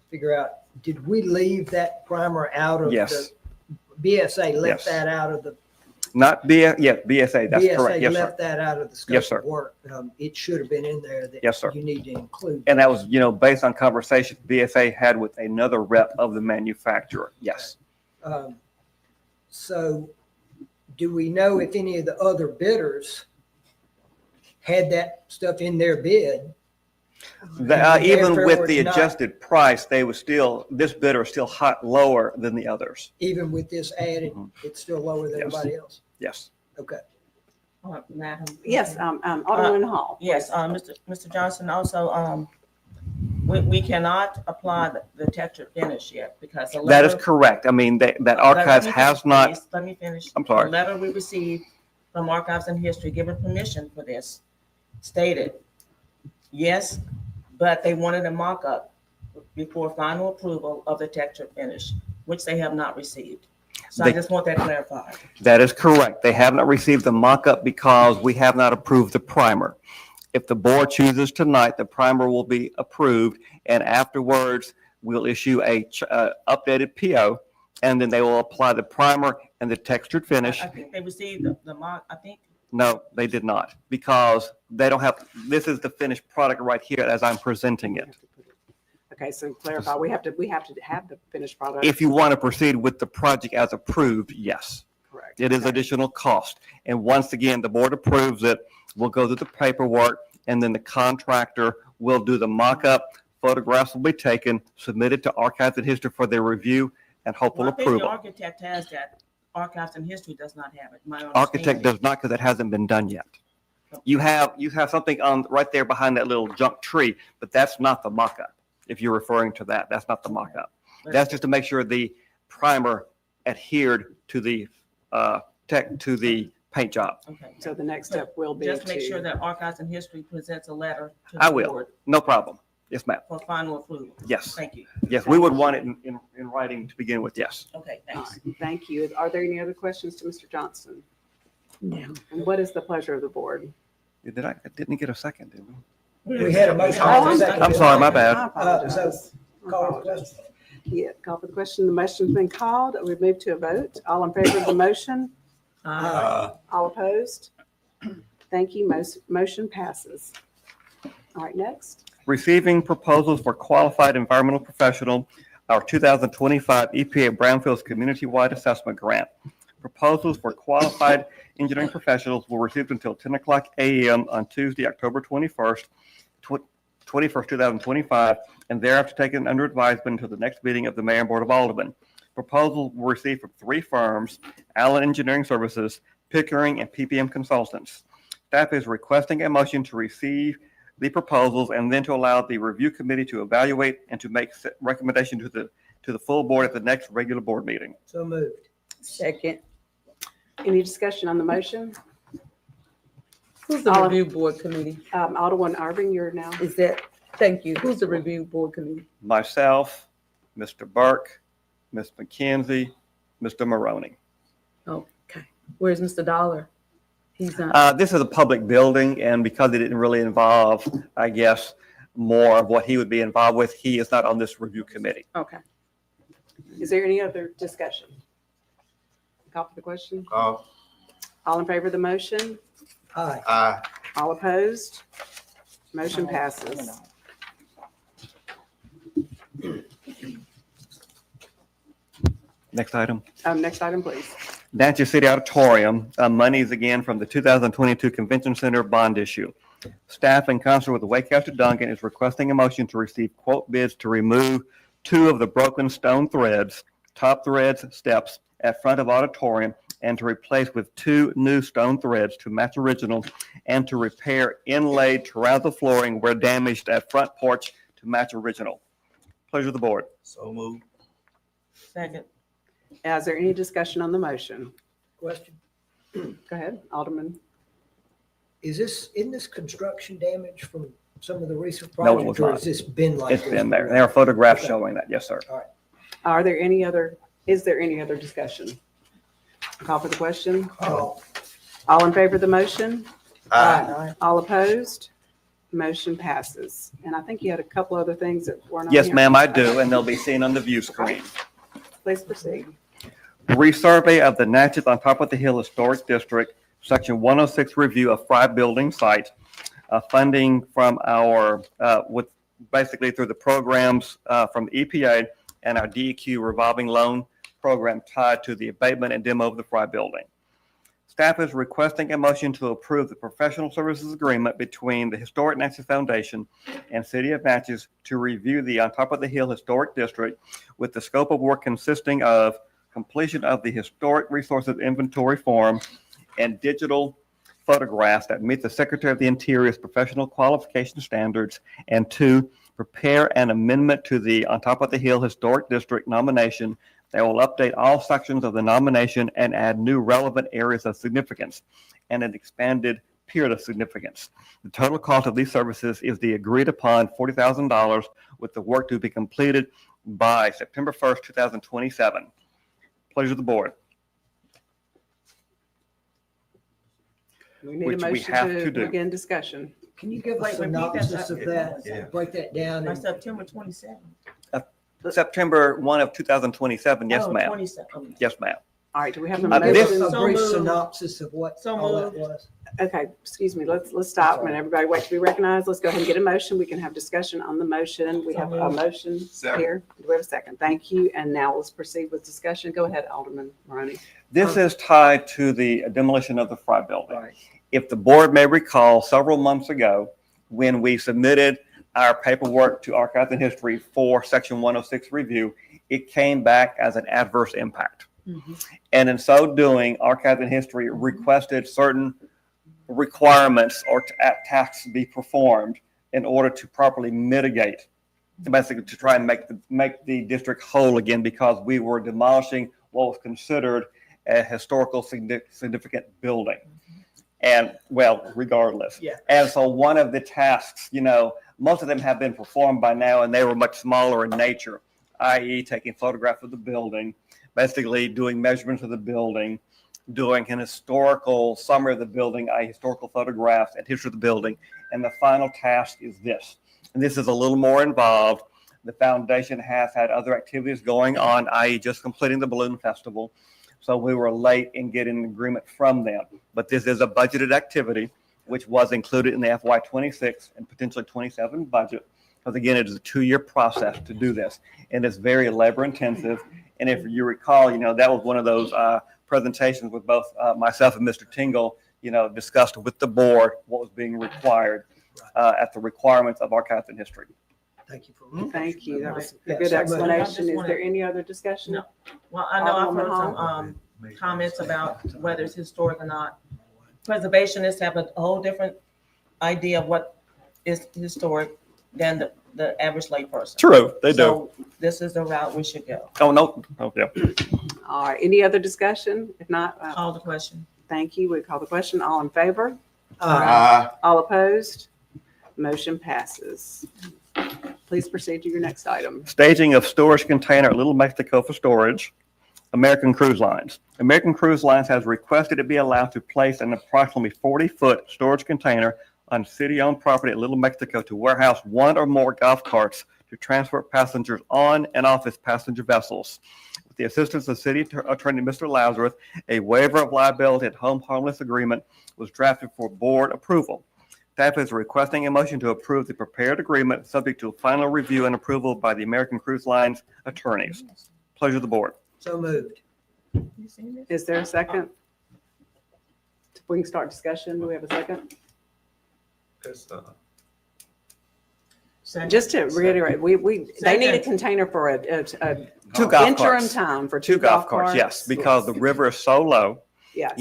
figure out, did we leave that primer out of Yes. the, BSA Yes. left that out of the, Not BSA, that's correct. BSA Yes, sir. left that out of the Yes, scope sir. of work? It should have been in there that Yes, sir. you need to include. And that was, based on conversations BSA had with another rep of the manufacturer. Yes. So do we know if any of the other bidders had that stuff in their bid? Even Therefore, with the it's not- adjusted price, this bidder is still lower than the others. Even with this added, Mhm. it's still lower than Yes. everybody else? Yes. Okay. Madam. Yes, Alderman Hall. Yes, Mr. Johnson, also, we cannot apply the textured finish yet because the That is letter. correct. I mean, that archives has not, Let me finish. I'm sorry. The letter we received from Archives and History giving permission for this stated, yes, but they wanted a mock-up before final approval of the textured finish, which they have not received. So I They- just want that clarified. that is correct. They have not received the mock-up because we have not approved the primer. If the board chooses tonight, the primer will be approved, and afterwards, we'll issue a updated PO, and then they will apply the primer and the textured finish. I think they received the mock, I think. No, they did not, because they don't have, this is the finished product right here as I'm presenting it. Okay, so clarify, we have to have the finished product. If you want to proceed with the project as approved, yes. Correct. It is Okay. additional cost. And once again, the board approves it, we'll go through the paperwork, and then the contractor will do the mock-up. Photographs will be taken, submitted to Archives and History for their review and hopeful Well, I think the approval. architect has that. Archives and History does not have it, my Architect understanding. does not, because it hasn't been done yet. You have something on, right there behind that little junk tree, but that's not the mock-up. If you're referring to that, that's not the mock-up. That's just to make sure the primer adhered to the to the paint job. Okay. So the next step will be Just make sure to, that Archives and History presents a letter to I the will. board No problem. Yes, ma'am. for final approval. Yes. Thank you. Yes, we would want it in writing to begin with, yes. Okay, all thanks. right, thank you. Are there any other questions to Mr. Johnson? No. And what is the pleasure of the board? I didn't get a second, did we? We had a motion. Oh, Second. I'm sorry, my bad. I apologize. Call the question. you. Call for the question. The motion's been called. We move to a vote. All in favor of the motion? All opposed? Thank you. Motion passes. All right, next. Receiving proposals for qualified environmental professional, our 2025 EPA Brownfields Community-Wide Assessment Grant. Proposals for qualified engineering professionals will receive until 10 o'clock a.m. on Tuesday, October 21st, 2025, and thereafter taken under advisement until the next meeting of the Mayor and Board of Aldermen. Proposals were received from 3 firms, Allen Engineering Services, Pickering, and PPM Consultants. Staff is requesting a motion to receive the proposals and then to allow the review committee to evaluate and to make recommendation to the full board at the next regular board meeting. So moved. Second. Any discussion on the motion? Who's the I'll- review board committee? Alderman Irving, you're now. Is that, thank you. Who's the review board committee? Myself, Mr. Burke, Ms. McKenzie, Mr. Maroney. Okay. Where's Mr. Dollar? He's not. This is a public building, and because it didn't really involve, I guess, more of what he would be involved with, he is not on this review committee. Okay. Is there any other discussion? Call for the question. Call. All in favor of the motion? Aye. Aye. All opposed? Motion passes. Next item. Next item, please. Natchez City Auditorium, monies again from the 2022 Convention Center bond issue. Staff in concert with the Waycaster Duncan is requesting a motion to receive quote bids to remove 2 of the broken stone threads, top threads, steps at front of auditorium, and to replace with 2 new stone threads to match original, and to repair inlaid terrazzo flooring where damaged at front porch to match original. Pleasure of the board. So moved. Second. Is there any discussion on the motion? Question. Go ahead, Alderman. Isn't this construction damage from some of the recent No, it projects? was Or not. has this been like It's this? been there. There are photographs Okay. showing that. Yes, sir. Is there any other discussion? Call for the question. Call. All in favor of the motion? Aye. All opposed? Motion passes. And I think you had a couple other things that weren't on Yes, here. ma'am, I do, and they'll be seen on the view screen. Please proceed. Resurvey of the Natchez on Top of the Hill Historic District, Section 106 review of Fry building site. Funding from our, with basically through the programs from the EPA and our DEQ revolving loan program tied to the abatement and demo of the Fry building. Staff is requesting a motion to approve the professional services agreement between the Historic Natchez Foundation and City of Natchez to review the On Top of the Hill Historic District, with the scope of work consisting of completion of the Historic Resources Inventory Form and digital photographs that meet the Secretary of the Interior's professional qualification standards, and 2, prepare an amendment to the On Top of the Hill Historic District nomination that will update all sections of the nomination and add new relevant areas of significance and an expanded period of significance. The total cost of these services is the agreed upon $40,000, with the work to be completed by September 1st, 2027. Pleasure of the board. We need a Which we motion have to to do. begin discussion. Can you give a Wait, repeat that. synopsis of that? Yeah. Break that down. By and- September 27th. September 1 of 2027. Yes, Oh, ma'am. 27. Yes, ma'am. All right, do we have a Uh, this- motion? A So brief moved. synopsis of what So all that moved. was. Okay, excuse me, let's stop and everybody wait to be recognized. Let's go ahead and get a motion. We can have discussion on the motion. We have a motion Second. here. Do we have a second? Thank you. And now let's proceed with discussion. Go ahead, Alderman Maroney. This is tied to the demolition of the Fry building. Right. If the board may recall, several months ago, when we submitted our paperwork to Archives and History for Section 106 review, it came back as an adverse impact. And in so doing, Archives and History requested certain requirements or tasks be performed in order to properly mitigate, basically to try and make the district whole again, because we were demolishing what was considered a historical significant building. And well, regardless. Yeah. And so one of the tasks, most of them have been performed by now, and they were much smaller in nature, i.e. taking photographs of the building, basically doing measurements of the building, doing an historical summary of the building, i.e. historical photographs and history of the building. And the final task is this. And this is a little more involved, The foundation has had other activities going on, i.e. just completing the balloon festival. So we were late in getting an agreement from them. But this is a budgeted activity, which was included in the FY26 and potentially 27 budget. Because again, it is a 2-year process to do this, and it's very labor intensive. And if you recall, that was one of those presentations with both myself and Mr. Tingle, discussed with the board what was being required at the requirements of archives and history. Thank you for. Thank you. That was a Yeah, good so- explanation. Is there any other discussion? No. Well, I know I've heard Alderman some comments about whether it's historic or not. Preservationists have a whole different idea of what is historic than the average layperson. True, they do. So this is the route we should go. Oh, no. Oh, yeah. All right, any other discussion? If not, Call the question. thank you. We call the question. All in favor? Uh, All opposed? Motion passes. Please proceed to your next item. Staging of storage container at Little Mexico for storage. American Cruise Lines. American Cruise Lines has requested to be allowed to place an approximately 40-foot storage container on city-owned property at Little Mexico to warehouse one or more golf carts to transport passengers on and off its passenger vessels. With the assistance of City Attorney Mr. Lazarus, a waiver of liability and home harmless agreement was drafted for board approval. Staff is requesting a motion to approve the prepared agreement subject to final review and approval by the American Cruise Lines attorneys. Pleasure of the board. so moved. Is there a second? We can start discussion. Do we have a second? Second. Just to reiterate, they need a Second. container for a Two golf interim carts. time for Two golf carts, yes, because the river is so low. Yes.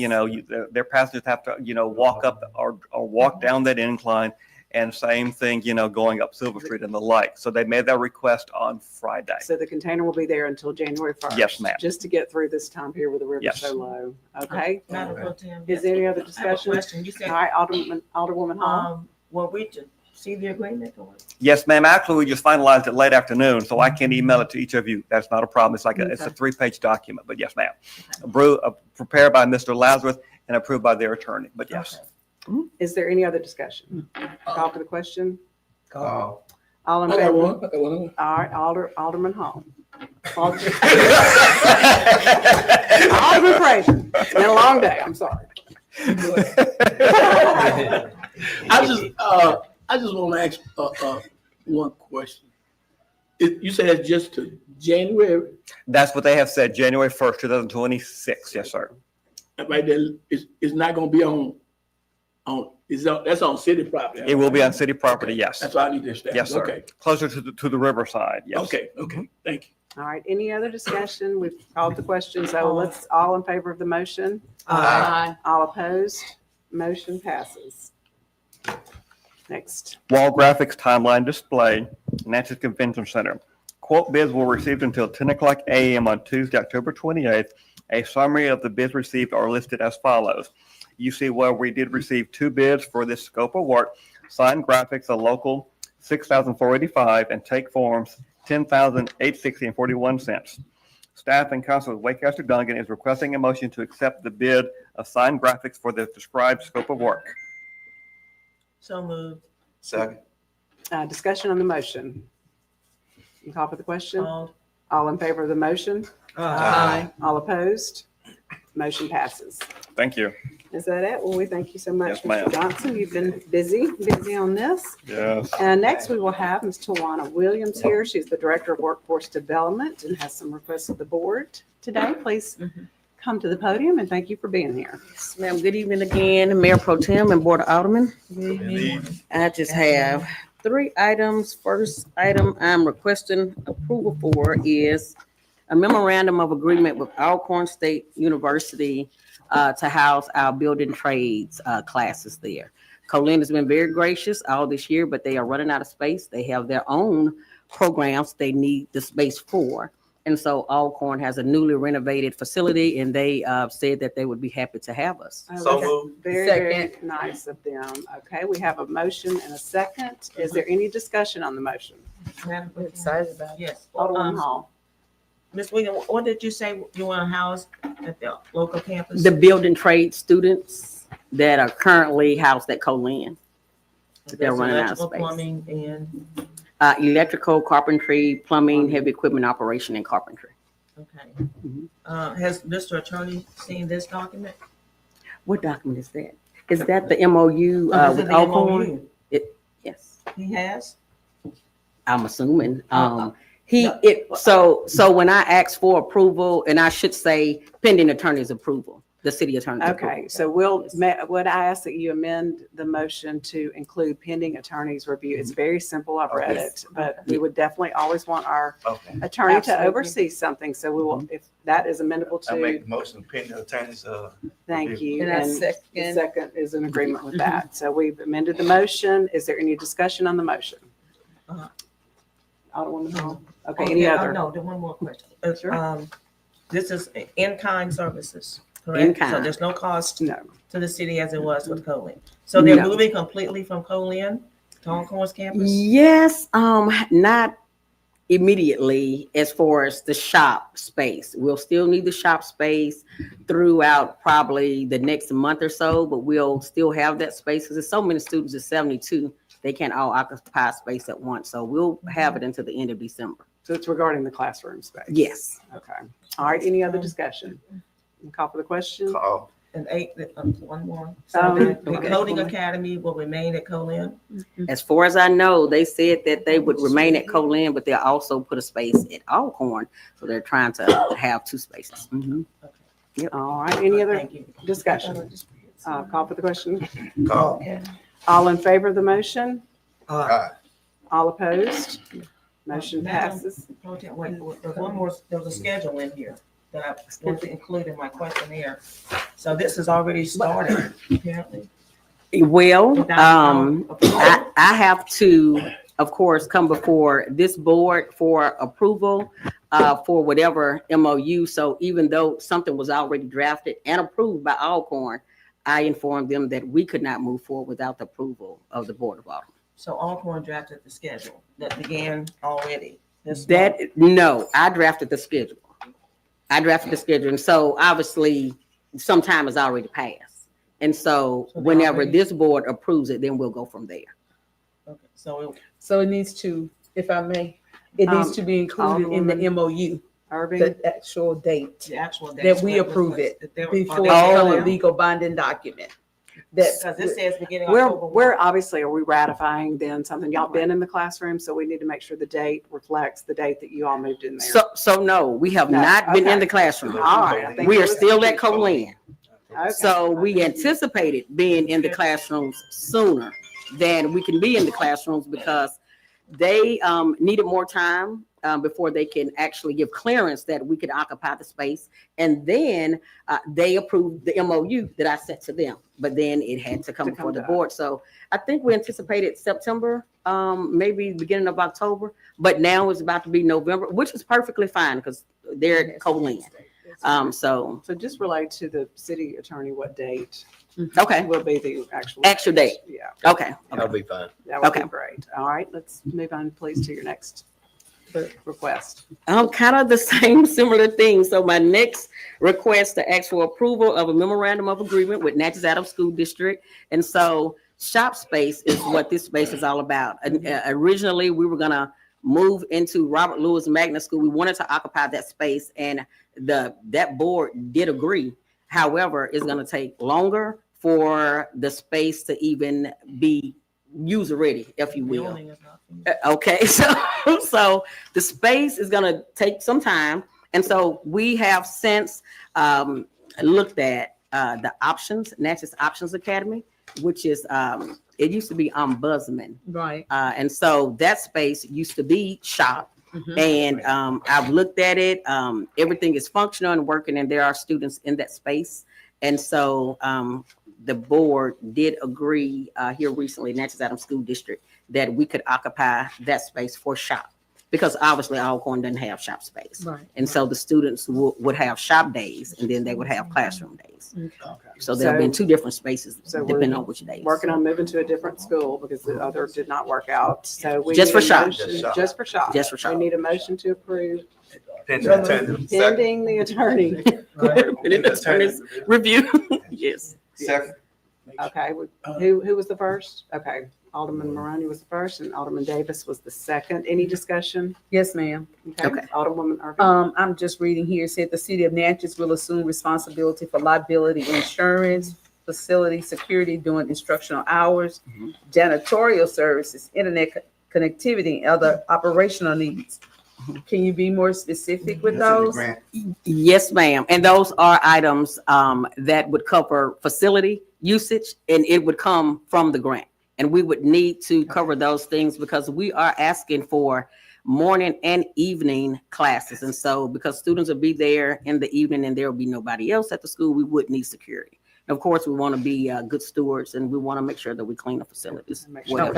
Their passengers have to, walk up or walk down that incline, and same thing, going up Silver Street and the like. So they made that request on Friday. So the container will be there until January 1st. Yes, ma'am. Just to get through this time period where the river's Yes. so low. Okay? Madam Pro Tem. Is there any other I have a discussion? question. You All said, right, Alderwoman Hall. were we to see the agreement or? Yes, ma'am. Actually, we just finalized it late afternoon, so I can email it to each of you. That's not a problem. It's it's a 3-page document, but yes, ma'am. Prepared by Mr. Lazarus and approved by their attorney, but yes. Is there any other discussion? Call for the question. Call. All in I got favor? one. I got one. All right, Alderman Hall. Alderman Frazier. It's been a long day. I'm sorry. I just want to ask one question. You said it's just to January, That's what they have said, January 1st, 2026. Yes, sir. right there. It's not going to be that's on city property. It will be on city property, yes. That's all I need to understand. Yes, sir. Okay. Closer to the riverside, yes. Okay. Thank you. All right, any other discussion? We've called the question, so let's, all in favor of the motion? Aye. All opposed? Motion passes. Next. Wall graphics timeline display, Natchez Convention Center. Quote bids were received until 10 o'clock a.m. on Tuesday, October 28th. A summary of the bids received are listed as follows. You see where we did receive 2 bids for this scope of work. Sign graphics, a local $6,485, and take forms $10,860.41. Staff and Councilor Waycaster Duncan is requesting a motion to accept the bid of sign graphics for the described scope of work. So moved. Second. Discussion on the motion. You call for the question? Called. All in favor of the motion? Aye. All opposed? Motion passes. Thank you. Is that it? Well, we thank you so much, Yes, ma'am. Mr. Johnson. You've been busy on this. Yes. And next we will have Ms. Tawana Williams here. She's the Director of Workforce Development and has some requests of the board today. Please come to the podium and thank you for being here. Yes, ma'am. Good evening again, Mayor Pro Tem and Board of Aldermen. I just have 3 items. First item I'm requesting approval for is a memorandum of agreement with Alcorn State University to house our building trades classes there. Colin has been very gracious all this year, but they are running out of space. They have their own programs they need the space for. And so Alcorn has a newly renovated facility, and they said that they would be happy to have us. So Okay. moved. Very nice of them. Okay, we have a motion and a second. Is there any discussion on the motion? Madam Pro Tem. Excited about it. Yes. Alderman Hall. Ms. Williams, what did you say you want to house at the local campus? The building trade students that are currently housed at Colin. They're running out of Electrical, space. Plumbing and electrical, carpentry, plumbing, heavy equipment operation, and carpentry. Okay. Mhm. Has Mr. Attorney seen this document? What document is that? Is that the MOU This is with the Alcorn? MOU. Yes, He has? I'm assuming. No. So when I ask for approval, and I should say pending attorney's approval, the city attorney's approval. Okay, so would I ask that you amend the motion to include pending attorney's review? It's very simple, I've read it, but we would definitely always want our Okay. attorney to Absolutely. oversee something, so we will, if that is amendable I make to, the motion pending attorneys, thank you. And I the second. second is in agreement with that. So we've amended the motion. Is there any discussion on the motion? Uh-huh. Alderwoman Hall? Okay, any other? No, the one more question. Sure. This is in-kind services, correct? In-kind. So there's no cost No. to the city as it was with Colin. So they're No. moving completely from Colin to Alcorn's campus? Yes, not immediately as far as the shop space. We'll still need the shop space throughout probably the next month or so, but we'll still have that space because there's so many students, it's 72, they can't all occupy space at once. So we'll have it until the end of December. So it's regarding the classroom space? Yes. Okay. All right, any other discussion? Call for the question? call. And one more. So the okay. coding academy will remain at Colin? As far as I know, they said that they would remain at Colin, but they'll also put a space at Alcorn. So they're trying to have two spaces. Mhm. All right, any other Thank you. discussion? Call for the question? Call. All in favor of the motion? Aye. All opposed? Motion Madam passes. Pro Tem, wait, there's one more, there's a schedule in here that I want to include in my questionnaire. So this has already started, apparently. Well, Without our approval. I have to, of course, come before this board for approval for whatever MOU. So even though something was already drafted and approved by Alcorn, I informed them that we could not move forward without the approval of the Board of Aldermen. So Alcorn drafted the schedule that began already. this That, month. no, I drafted the schedule. And so obviously, some time has already passed. And so So they whenever already- this board approves it, then we'll go from there. Okay, so So it needs to, if I may, it needs to be included in the MOU, Irving? the actual date, the actual. that we approve it before they it's a Oh. legal binding document. Because That, this says beginning We're, October. we're obviously, are we ratifying then something? Y'all been in the classroom, so we need to make sure the date reflects the date that you all moved in there. So no, we have No, not been in okay. the classroom. All right, I think We it are was- still at Colin. Okay. So we anticipated being in the classrooms sooner than we can be in the classrooms because they needed more time before they can actually give clearance that we could occupy the space. And then they approved the MOU that I sent to them, but then it had to come To before come the to board. So I think we anticipated September, maybe beginning of October, but now it's about to be November, which is perfectly fine because they're at Colin. So, So just relate to the city attorney, what date okay, will be the actual. Actual date. Yeah, okay. I'll be fine. that would be Okay. great. All right, let's move on, please, to your next request. Kind of the same similar thing. So my next request to ask for approval of a memorandum of agreement with Natchez Adams School District. And so shop space is what this space is all about. Originally, we were gonna move into Robert Lewis Magnet School. We wanted to occupy that space and that board did agree. However, it's gonna take longer for the space to even be user ready, if you will. Building is not finished. Okay, so the space is gonna take some time. And so we have since looked at the options, Natchez Options Academy, which is, it used to be Ombudsman. right. And so that space used to be shop. Mhm. And I've looked at it, everything is functional and working and there are students in that space. And so the board did agree here recently, Natchez Adams School District, that we could occupy that space for shop. Because obviously Alcorn doesn't have shop space. Right. And so the students would have shop days and then they would have classroom days. So there'll be So- two different spaces so we're depending on which days. Working on moving to a different school because the other did not work out. So we Just need for a shop. motion- Just shop. Just for shop. Just for shop. We need a motion to approve Pending attorney. pending the attorney. Pending the attorney's review, yes. Second. Okay, who was the first? Okay, Alderman Maroney was the first and Alderman Davis was the second. Any discussion? Yes, ma'am. Okay. Alderwoman Irving. I'm just reading here. It said the city of Natchez will assume responsibility for liability insurance, facility security during instructional hours, janitorial services, internet connectivity, and other operational needs. Can you be more specific with those? Yes, ma'am. And those are items that would cover facility usage, and it would come from the grant. And we would need to cover those things because we are asking for morning and evening classes. And so because students will be there in the evening and there will be nobody else at the school, we would need security. And of course, we want to be good stewards and we want to make sure that we clean the facilities. Make sure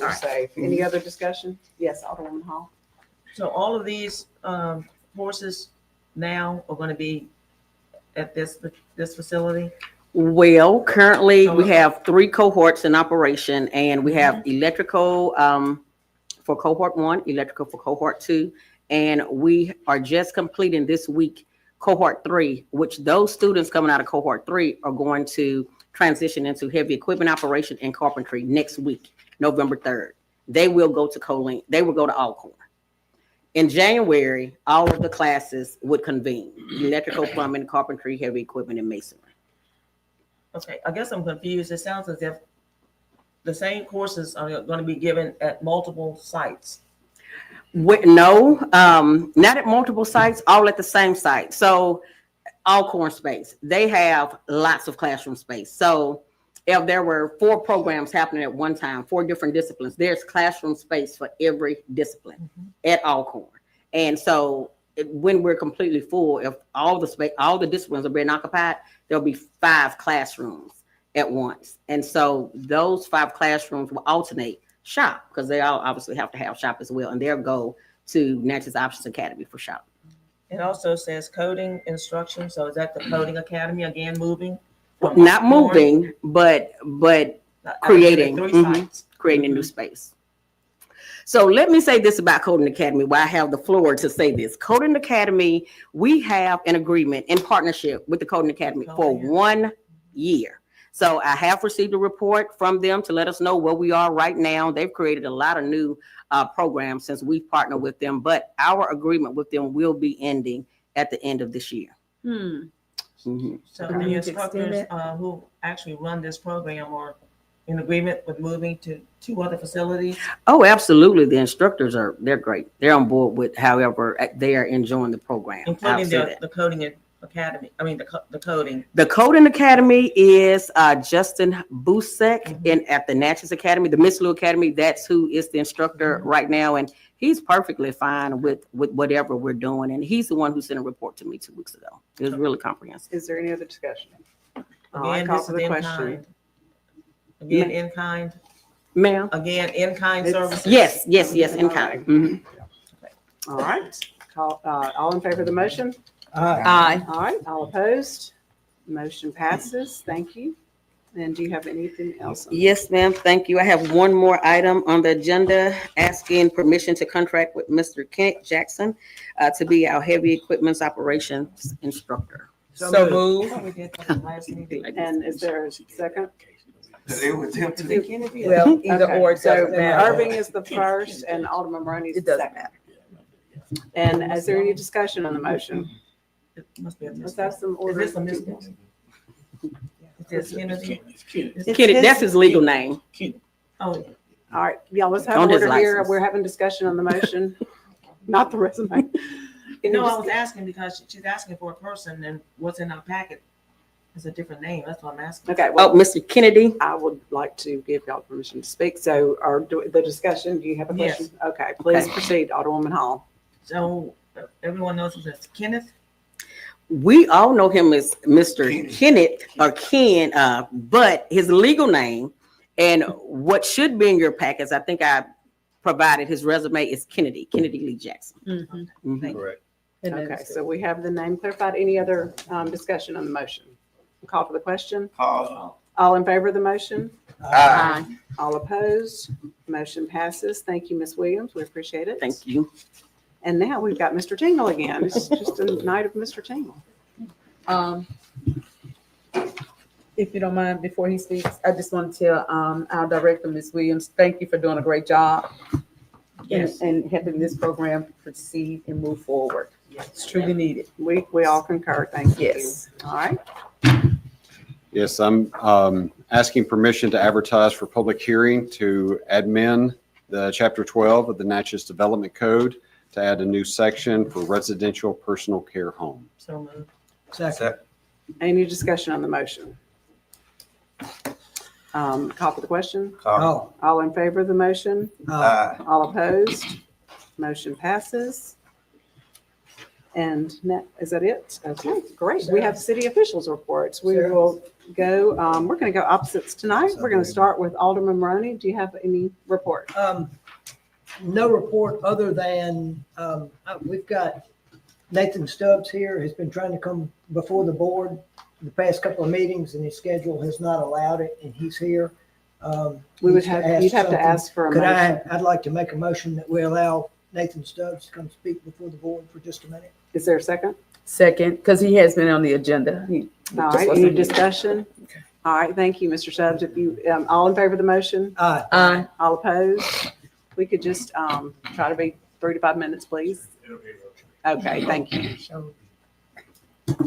we're safe. Any other discussion? Yes, Alderwoman Hall. So all of these courses now are going to be at this facility? Well, currently we have 3 cohorts in operation and we have electrical for cohort 1, electrical for cohort 2, and we are just completing this week cohort 3, which those students coming out of cohort 3 are going to transition into heavy equipment operation and carpentry next week, November 3rd. They will go to Colleen, they will go to Alcorn. In January, all of the classes would convene, electrical, plumbing, carpentry, heavy equipment, and masonry. Okay, I guess I'm confused. It sounds as if the same courses are going to be given at multiple sites. No, not at multiple sites, all at the same site. So Alcorn space, they have lots of classroom space. So if there were 4 programs happening at one time, 4 different disciplines, there's classroom space for every discipline at Alcorn. And so when we're completely full, if all the space, all the disciplines are being occupied, there'll be 5 classrooms at once. And so those 5 classrooms will alternate shop because they all obviously have to have shop as well. And they'll go to Natchez Options Academy for shop. It also says coding instruction. So is that the coding academy again moving? Not moving, but creating, creating a new space. So let me say this about Coding Academy, why I have the floor to say this. Coding Academy, we have an agreement in partnership with the Coding Academy for 1 year. So I have received a report from them to let us know where we are right now. They've created a lot of new programs since we've partnered with them, but our agreement with them will be ending at the end of this year. So the instructors who actually run this program are in agreement with moving to 2 other facilities? Oh, absolutely. The instructors they're great. They're on board with however they are enjoying the program. Including the coding academy. I mean, the coding. The Coding Academy is Justin Busek at the Natchez Academy, the Miss Lou Academy. That's who is the instructor right now. And he's perfectly fine with whatever we're doing. And he's the one who sent a report to me 2 weeks ago. It was really comprehensive. Is there any other discussion? Again, call this for is the in question. kind. Again, in kind. Ma'am? Again, in kind services. Yes, in kind. All right. All in favor of the motion? Aye. All right, all opposed? Motion passes. Thank you. And do you have anything else? Yes, ma'am. Thank you. I have one more item on the agenda, asking permission to contract with Mr. Kent Jackson to be our heavy equipment operations instructor. So move. And is there a second? Well, either or, it So doesn't matter. Irving is the first and Alderman Maroney is It the doesn't second. matter. And is there any discussion on the motion? It must be a Let's have some order. Is this a misspelling? It says Kennedy. Kennedy, that's his legal name. Oh, All right, yeah, let's have On his order here. license. We're having discussion on the motion, not the resume. no, I was asking because she's asking for a person and what's in our packet is a different name. That's what I'm asking. Okay, Oh, well, Mr. Kennedy. I would like to give y'all permission to speak. So, the discussion, do you have a question? Okay, please proceed, Alderwoman Hall. So everyone knows who's this Kenneth? We all know him as Mr. Kenneth or Ken, but his legal name and what should be in your packets, I think I provided his resume, is Kennedy Lee Jackson. Correct. Okay, so we have the name clarified. Any other discussion on the motion? Call for the question. All in favor of the motion? Aye. All opposed? Motion passes. Thank you, Ms. Williams. We appreciate it. Thank you. And now we've got Mr. Tingle again. It's just a night of Mr. Tingle. If you don't mind, before he speaks, I just want to tell our director, Ms. Williams, thank you for doing a great job Yes. and helping this program proceed and move forward. It's truly needed. We all concur. Thank you. Yes. All right. Yes, I'm asking permission to advertise for public hearing to amend the Chapter 12 of the Natchez Development Code to add a new section for residential personal care home. So moved. Second. Any discussion on the motion? Call for the question. Oh, All in favor of the motion? All opposed? Motion passes. And is that it? Okay, great. We have city officials reports. We Sarah? will go, we're going to go opposites tonight. We're going to start with Alderman Maroney. Do you have any report? no report other than, we've got Nathan Stubbs here, has been trying to come before the board the past couple of meetings, and his schedule has not allowed it, and he's here. We would He's have, you'd have to something. ask for a Could motion. I'd like to make a motion that we allow Nathan Stubbs to come speak before the board for just a minute. Is there a second? Second, because he has been on the agenda. He All just right, wasn't any here. discussion? All right, thank you, Mr. Stubbs. If you, all in favor of the motion? Aye. All opposed? We could just try to be 3 to 5 minutes, please. Okay, thank you.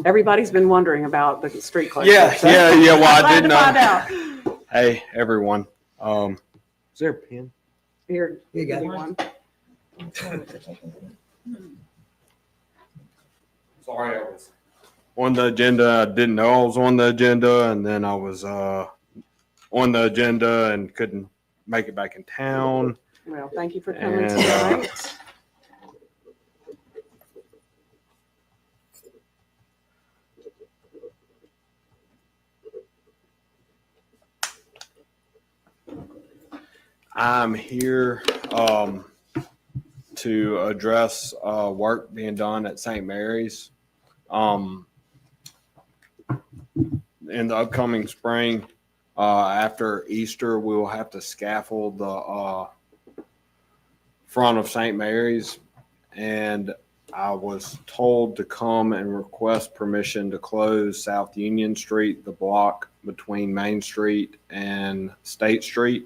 Everybody's been wondering about the street closure. Yeah, so- yeah. Well, I Glad did to find know. out. Hey, everyone. Is there a pen? Here, You got it. one. Sorry, I was on the agenda. I didn't know I was on the agenda, and then I was on the agenda and couldn't make it back in town. Well, thank you for coming And, tonight. I'm here to address work being done at St. Mary's. In the upcoming spring, after Easter, we will have to scaffold the front of St. Mary's. And I was told to come and request permission to close South Union Street, the block between Main Street and State Street.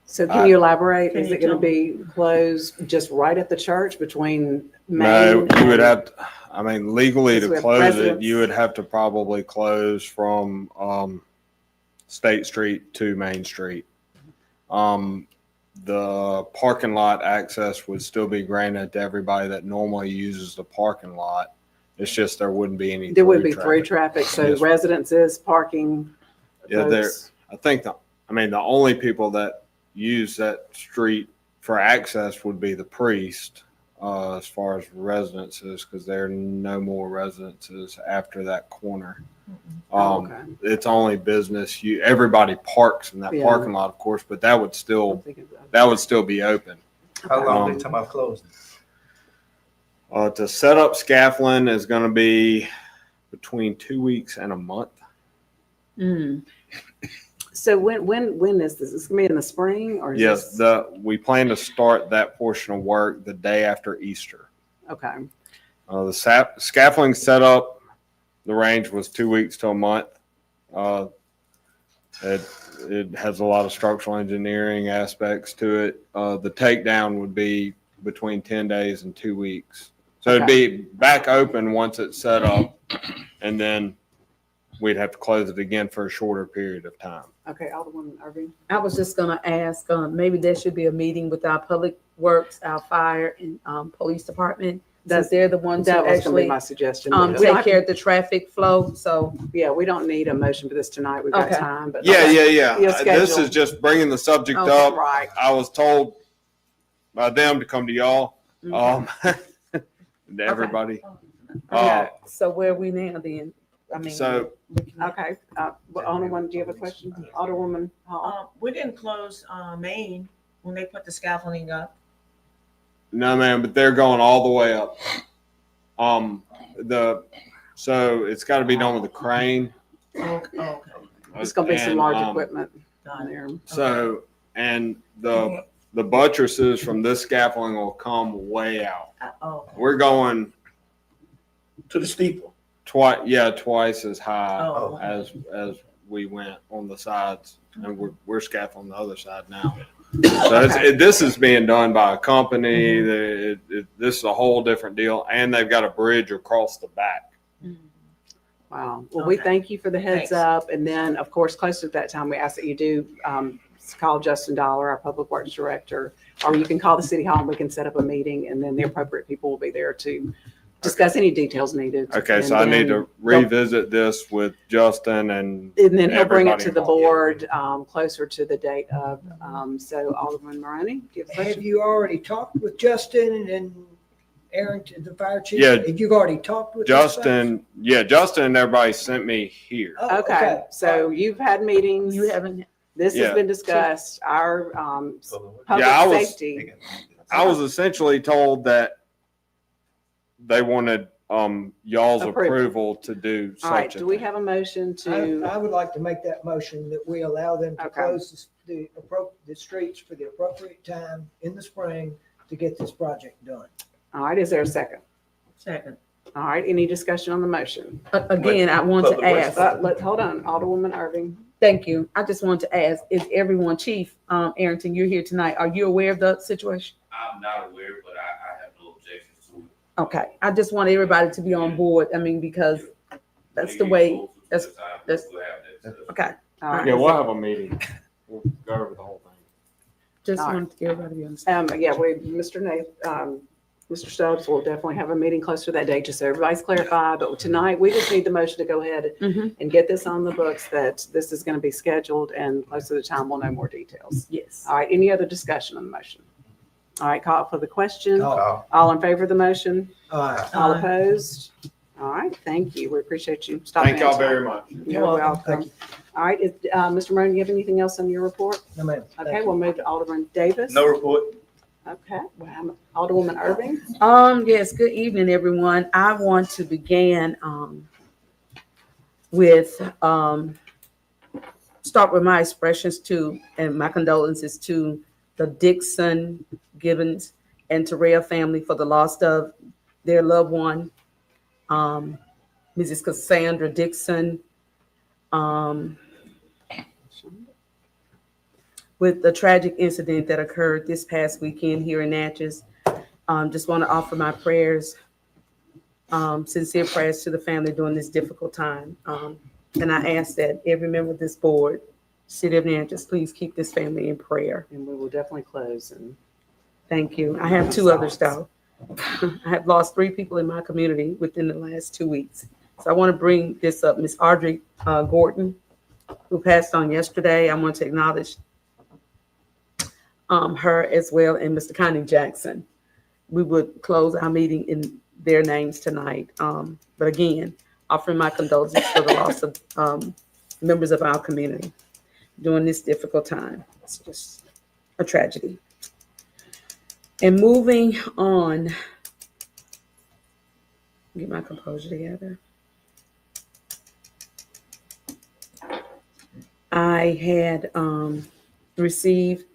So can you elaborate? Can Is you it going to tell be closed just right at the church between No, Main? you would and- have, I mean, legally Because we to have close it, residents. you would have to probably close from State Street to Main Street. The parking lot access would still be granted to everybody that normally uses the parking lot. It's just there wouldn't be any. There would be through through traffic. traffic, so Yes. residences, parking. Yeah, there, folks. I think the only people that use that street for access would be the priest, as far as residences, because there are no more residences after that corner. Oh, okay. It's only business. Everybody parks in that Yeah. parking lot, of course, but that would I'm still thinking of be open. How long Um, they talking about closing? To set up scaffolding is going to be between 2 weeks and a month. Mm. So when is this? Is this gonna be in the spring or? Is Yes, this- we plan to start that portion of work the day after Easter. Okay, The scaffolding setup, the range was 2 weeks to a month. It has a lot of structural engineering aspects to it. The takedown would be between 10 days and 2 weeks. So it'd be back open once it's set up, and then we'd have to close it again for a shorter period of time. okay, Alderwoman Irving. I was just gonna ask, maybe there should be a meeting with our public works, our fire and police department. Since they're the ones who That was gonna be actually my suggestion. We don't take have care to- of the traffic flow, so. Yeah, we don't need a motion for this tonight. We've got Okay. time, but. Yeah. Your This schedule. is just bringing the subject Okay. up. Right. I was told by them to come to y'all, to everybody. Okay. So where are we now then? I mean. So Okay, Alderwoman, do you have a question? Alderwoman Hall? We didn't close, Maine when they put the scaffolding up. no, man, but they're going all the way up. So it's got to be done with a crane. Okay. It's gonna be some And, large equipment Got on it. there. So, and the buttresses from this scaffolding will come way out. Okay. We're going To the steeple. twice as high Oh. as we went on the sides, and we're scaffolding the other side now. So this is being done by a company. This is a whole different deal, and they've got a bridge across the back. Wow. Well, we Okay. thank you for the heads Thanks. up. And then, of course, close to that time, we ask that you do call Justin Dollar, our Public Works Director, or you can call the City Hall and we can set up a meeting, and then the appropriate people will be there to discuss any details needed. Okay, And so I need then to revisit this with Justin and then he'll bring it everybody to the involved. board closer to the date of. So Alderman Maroney, do you have a Have question? you already talked with Justin and Aaron, the fire chief? Yeah. Have you already talked with those Justin and everybody sent me here. folks? Oh, Okay, so you've had meetings. You haven't, This has Yeah. been discussed. Our public Yeah, I was- safety. I was essentially told that they wanted y'all's Approval. approval to do All right, such a do we thing. have a motion to? I would like to make that motion that we allow them to Okay. close the streets for the appropriate time in the spring to get this project done. All right, is there a second? Second. All right, any discussion on the motion? again, I want to Public Works. ask, Hold on, Alderwoman Irving. thank you. I just want to ask, is everyone, Chief Arrington, you're here tonight. Are you aware of the situation? I'm not aware, but I have no objections to it. Okay, I just want everybody to be on board. I mean, because that's the way, that's- okay. All right. Yeah, we'll have a meeting. We'll go over the whole thing. Just All right. want everybody to be on the same. Yeah, Mr. Stubbs will definitely have a meeting closer to that date, just so everybody's clarified. But tonight, we just need the motion to go ahead Mhm. and get this on the books, that this is going to be scheduled, and close to the time, we'll know more details. Yes. All right, any other discussion on the motion? All right, call for the question. Oh. All in favor of the motion? Aye. All opposed? All right, thank you. We appreciate you stopping. Thank y'all in. very much. You're welcome. Thank welcome. All right, Mr. Moran, do you have anything else on your report? No, ma'am. Thank Okay, you. we'll move to Alderman Davis. No report. Okay, Alderwoman Irving. Yes, good evening, everyone. I want to begin with start with my expressions to and my condolences to the Dixon, Gibbons, and Terrell family for the loss of their loved one, Mrs. Cassandra Dixon, with the tragic incident that occurred this past weekend here in Natchez. Just want to offer my prayers, sincere prayers to the family during this difficult time. And I ask that every member of this board, City of Natchez, please keep this family in prayer. And we will definitely close. And Thank you. I have two others though. I have lost 3 people in my community within the last 2 weeks. So I want to bring this up. Miss Audrey Gordon, who passed on yesterday. I want to acknowledge her as well, and Mr. Connie Jackson. We would close our meeting in their names tonight. But again, offering my condolences for the loss of members of our community during this difficult time. It's just a tragedy. And moving on, get my composure together. I had received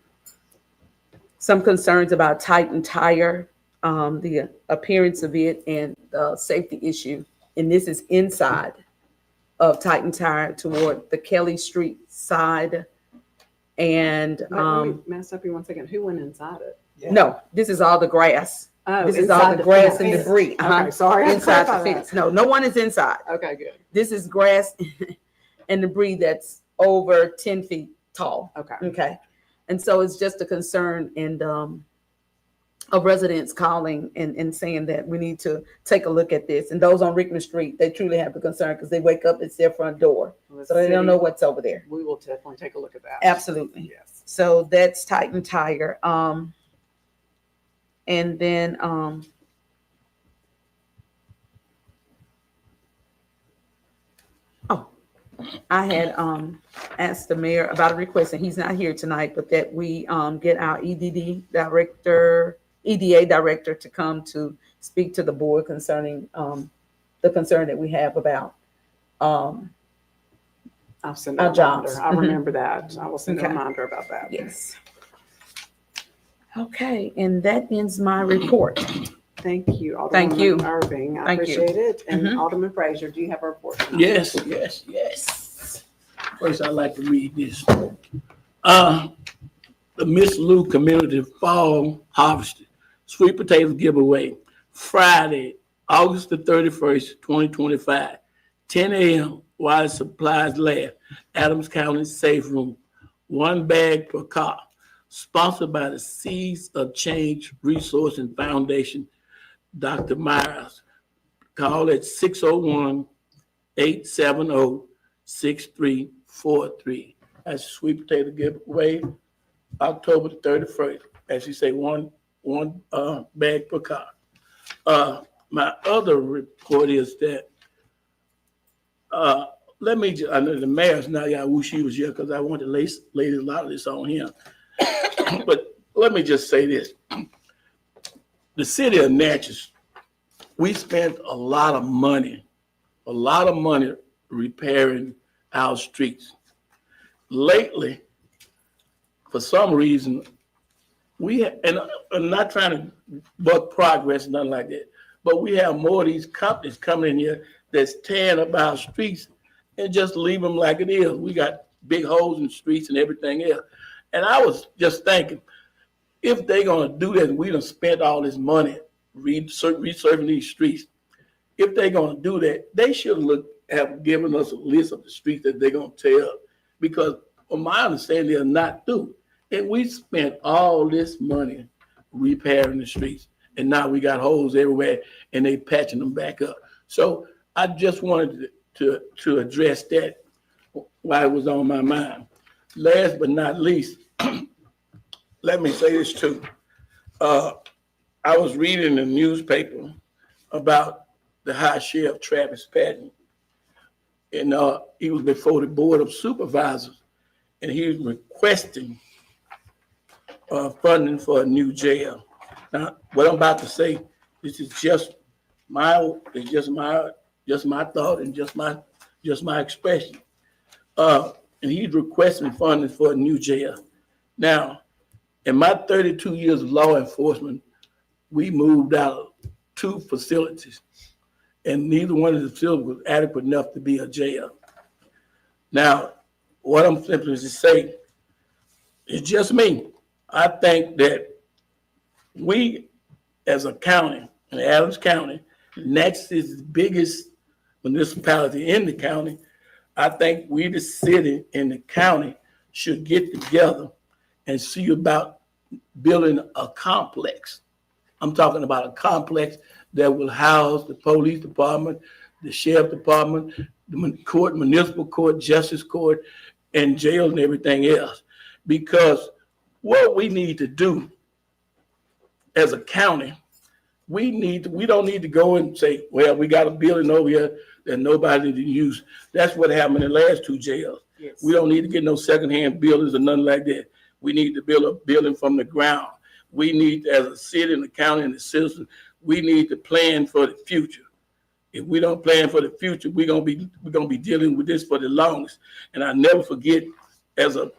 some concerns about Titan Tire, the appearance of it and the safety issue. And this is inside of Titan Tire toward the Kelly Street side. And let me mess up you 1 second. Who went inside it? no, this is all the grass. Oh, This is all inside the grass fence. and debris. Okay, sorry. I Inside the clarified that. fence. No one is inside. Okay, good. This is grass and debris that's over 10 feet tall. Okay. Okay. And so it's just a concern and of residents calling and saying that we need to take a look at this. And those on Rickman Street, they truly have a concern because they wake up, it's their front door. Well, So they don't know city, what's over there. We will definitely take a look at that. Absolutely. Yes. So that's Titan Tire. And then I had asked the mayor about a request, and he's not here tonight, but that we get our EDA director to come to speak to the board concerning the concern that we have about I'll send a Our reminder. jobs. I Mhm. remember that. I will send a Okay. reminder about that. yes. Okay, and that ends my report. Thank you, Thank you. Alderwoman Irving. I Thank you. appreciate it. And Mhm. Alderman Frazier, do you have a report? tonight? Yes, yes, yes. First, I'd like to read this. The Miss Lou Community Fall Harvest Sweet Potato Giveaway, Friday, August the 31st, 2025, 10 a.m. while supplies last, Adams County Safe Room, 1 bag per car, sponsored by the Seeds of Change Resource and Foundation, Dr. Myers. Call at 601-870-6343. That's Sweet Potato Giveaway, October the 31st. As you say, one bag per car. My other report is that, I know the mayor's not here. I wish he was here because I want to lay a lot of this on him. But let me just say this. The city of Natchez, we spent a lot of money repairing our streets. Lately, for some reason, and I'm not trying to buck progress, nothing like that, but we have more of these companies coming in here that's tearing up our streets and just leave them like it is. We got big holes in the streets and everything else. And I was just thinking, if they're gonna do that, we done spent all this money resurfacing these streets. If they're gonna do that, they should have given us a list of the streets that they're gonna tear up. Because from my understanding, they're not through. And we spent all this money repairing the streets. And now we got holes everywhere and they patching them back up. So I just wanted to address that while it was on my mind. Last but not least, let me say this too. I was reading the newspaper about the High Sheriff Travis Patton. And he was before the Board of Supervisors and he was requesting funding for a new jail. Now, what I'm about to say, this is just my thought and just my expression. And he's requesting funding for a new jail. Now, in my 32 years of law enforcement, we moved out of 2 facilities, and neither one of the facilities was adequate enough to be a jail. Now, what I'm simply to say, it's just me. I think that we, as a county, in Adams County, Natchez is the biggest municipality in the county. I think we, the city and the county, should get together and see about building a complex. I'm talking about a complex that will house the police department, the sheriff department, the court, municipal court, justice court, and jail and everything else. Because what we need to do as a county, we don't need to go and say, well, we got a building over here that nobody didn't use. That's what happened in the last 2 jails. Yes. We don't need to get no secondhand buildings or nothing like that. We need to build a building from the ground. We need, as a city and the county and the citizens, we need to plan for the future. If we don't plan for the future, we're gonna be dealing with this for the longest. And I never forget, as a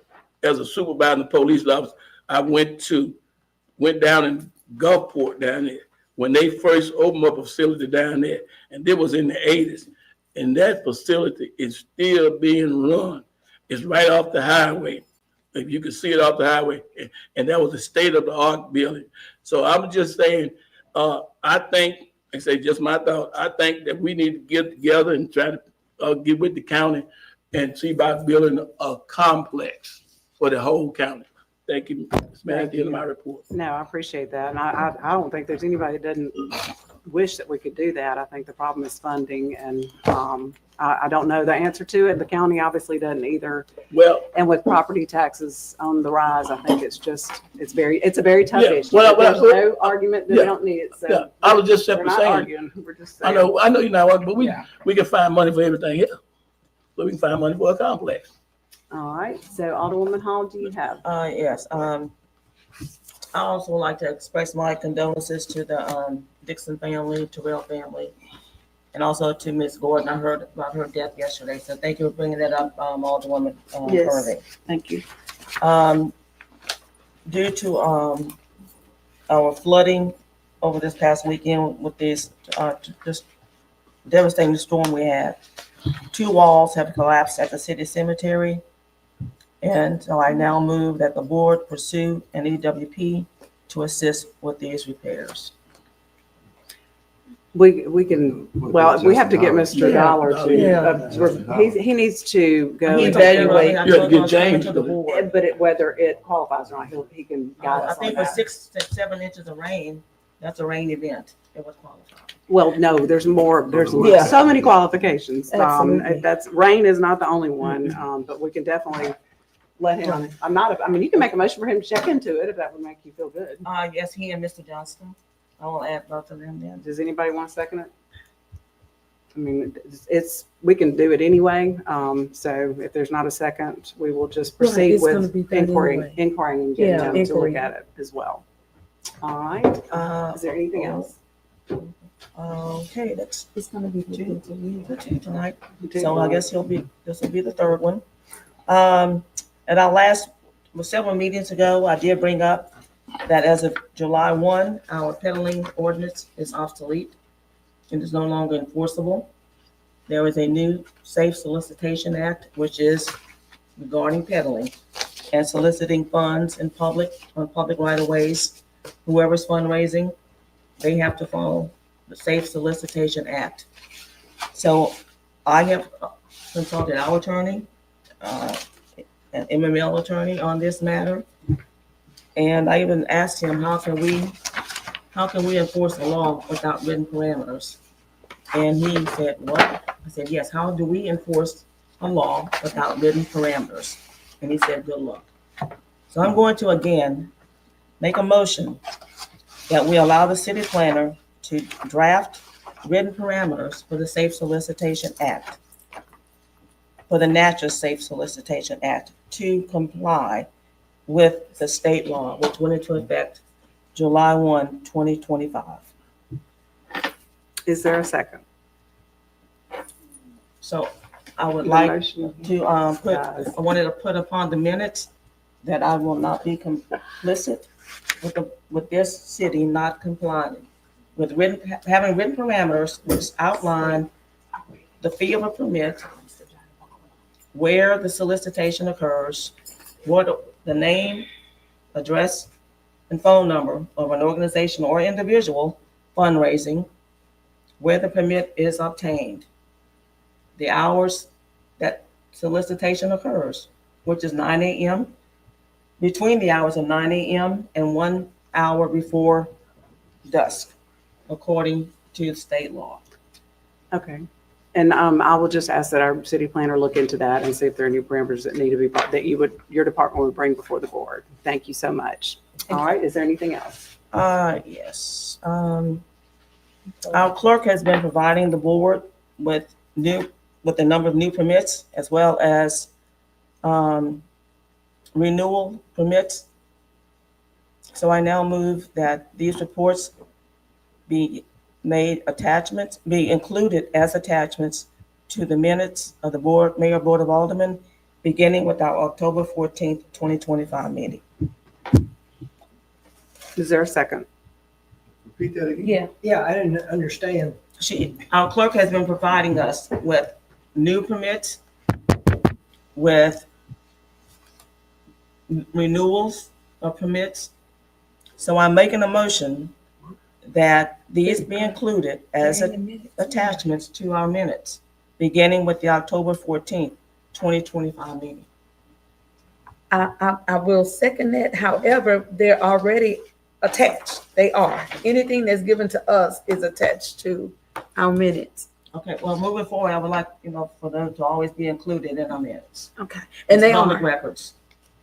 supervisor in the police office, I went down in Gulfport down there when they first opened up a facility down there, and it was in the 80s. And that facility is still being run. It's right off the highway. If you can see it off the highway, and that was a state-of-the-art building. So I'm just saying, I think, I say just my thought, I think that we need to get together and try to get with the county and see about building a complex for the whole county. Thank you, Ms. Mayor, at the end of my report. No, I appreciate that. And I don't think there's anybody that doesn't wish that we could do that. I think the problem is funding, and I don't know the answer to it. The county obviously doesn't either. Well, And with property taxes on the rise, I think it's a very tough Yeah, issue. well, There's no argument that we yeah, don't need it. yeah, So I was just we're simply not saying, arguing. We're just I saying. know you're not arguing, but Yeah. we can find money for everything here. So we can find money for a complex. All right. So Alderwoman Hall, do you have? Yes, I also would like to express my condolences to the Dixon family, Terrell family, and also to Ms. Gordon. I heard about her death yesterday, so thank you for bringing that up, Alderwoman Yes. Irving. Thank you. Due to our flooding over this past weekend with this, just devastating storm we had. 2 walls have collapsed at the city cemetery. And so I now move that the board pursue an EWP to assist with these repairs. We can, well, we have to get Mr. Yeah. Dollar Yeah. to, he needs to go He evaluate, I You have to told get him to come James to the to- board. but whether it qualifies or not, he can guide I us on think with that. 6 to 7 inches of rain, that's a rain event. It was qualified. Well, no, there's more, there's Yeah. so many qualifications. Absolutely. That's, rain is not the only one, but we can definitely let him, I mean, you can make a motion for him to check into it if that would make you feel good. Yes, he and Mr. Johnston. I will add both of them then. Does anybody want to second it? I mean, we can do it anyway. So if there's not a second, we will just Right, proceed it's gonna with be done inquiring anyway. and getting Yeah, them to look inquiry. at it as well. All right. Is there anything else? Okay, that's It's gonna be two tonight. Two. So I guess this will be the third one. At our last, several meetings ago, I did bring up that as of July 1, our peddling ordinance is obsolete and is no longer enforceable. There is a new Safe Solicitation Act, which is regarding peddling and soliciting funds in public, on public right-of-ways. Whoever's fundraising, they have to follow the Safe Solicitation Act. So I have consulted our attorney, an MML attorney on this matter. And I even asked him, how can we enforce the law without written parameters? And he said, what? I said, yes, how do we enforce a law without written parameters? And he said, good luck. So I'm going to again make a motion that we allow the city planner to draft written parameters for the Safe Solicitation Act, for the Natchez Safe Solicitation Act, to comply with the state law, which went into effect July 1, 2025. Is there a second? So I would The like motion. to I wanted to put upon the minutes that I will not be complicit with this city not complying with having written parameters which outline the fee of a permit, where the solicitation occurs, what the name, address, and phone number of an organization or individual fundraising, where the permit is obtained, the hours that solicitation occurs, which is 9 a.m., between the hours of 9 a.m. and 1 hour before dusk, according to state law. Okay. And I will just ask that our city planner look into that and see if there are new parameters that need to be, that your department would bring before the board. Thank you so much. All right, is there anything else? Yes. Our clerk has been providing the board with the number of new permits as well as renewal permits. So I now move that these reports be included as attachments to the minutes of the Mayor Board of Aldermen, beginning with our October 14th, 2025 meeting. Is there a second? Repeat that again. Yeah. Yeah, I didn't understand. Our clerk has been providing us with new permits, with renewals of permits. So I'm making a motion that these be included as attachments to our minutes, beginning with the October 14th, 2025 meeting. I will second that. However, they're already attached. They are. Anything that's given to us is attached to our minutes. Okay, well, moving forward, I would like, for them to always be included in our minutes. Okay. And they Public are. records.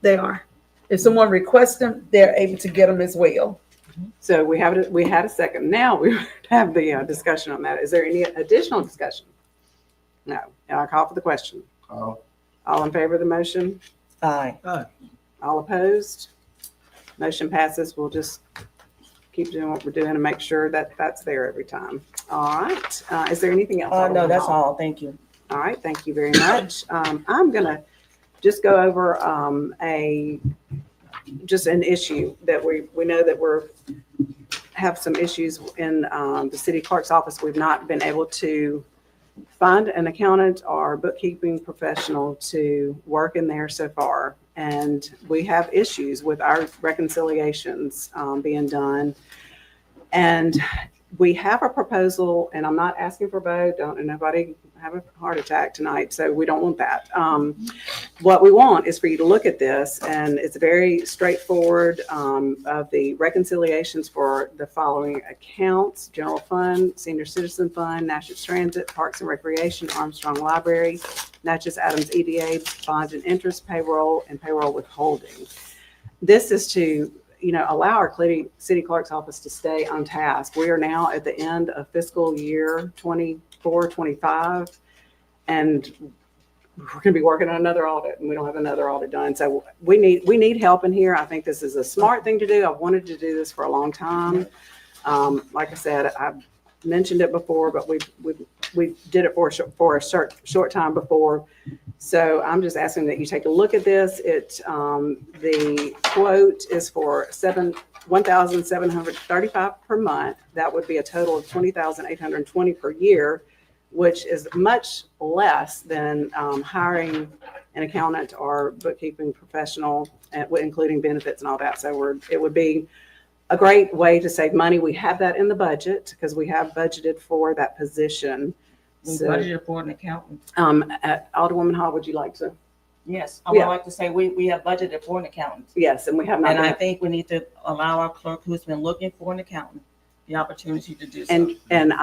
They are. If someone requests them, they're able to get them as well. So we had a second. Now we have the discussion on that. Is there any additional discussion? No. I'll call for the question. All in favor of the motion? Aye. All opposed? Motion passes. We'll just keep doing what we're doing and make sure that that's there every time. All right. Is there anything else? No, that's all. Thank you. All right. Thank you very much. I'm going to just go over just an issue that we know that we're have some issues in the city clerk's office. We've not been able to find an accountant or bookkeeping professional to work in there so far. And we have issues with our reconciliations being done. And we have a proposal, and I'm not asking for a vote. Don't nobody have a heart attack tonight, so we don't want that. What we want is for you to look at this, and it's very straightforward of the reconciliations for the following accounts: General Fund, Senior Citizen Fund, Natchez Transit, Parks and Recreation, Armstrong Library, Natchez Adams EDA, Bonds and Interest, Payroll, and Payroll Withholding. This is to allow our city clerk's office to stay on task. We are now at the end of fiscal year 24-25, and we're going to be working on another audit, and we don't have another audit done. So we need help in here. I think this is a smart thing to do. I've wanted to do this for a long time. Like I said, I've mentioned it before, but we did it for a short time before. So I'm just asking that you take a look at this. The quote is for $1,735 per month. That would be a total of $20,820 per year, which is much less than hiring an accountant or bookkeeping professional, including benefits and all that. So it would be a great way to save money. We have that in the budget because we have budgeted for that position. We So, budgeted for an accountant. Alderwoman Hall, would you like to? Yes, I would Yeah. like to say we have budgeted for an accountant. Yes, and we have not. And I done- think we need to allow our clerk who's been looking for an accountant the opportunity to do so. And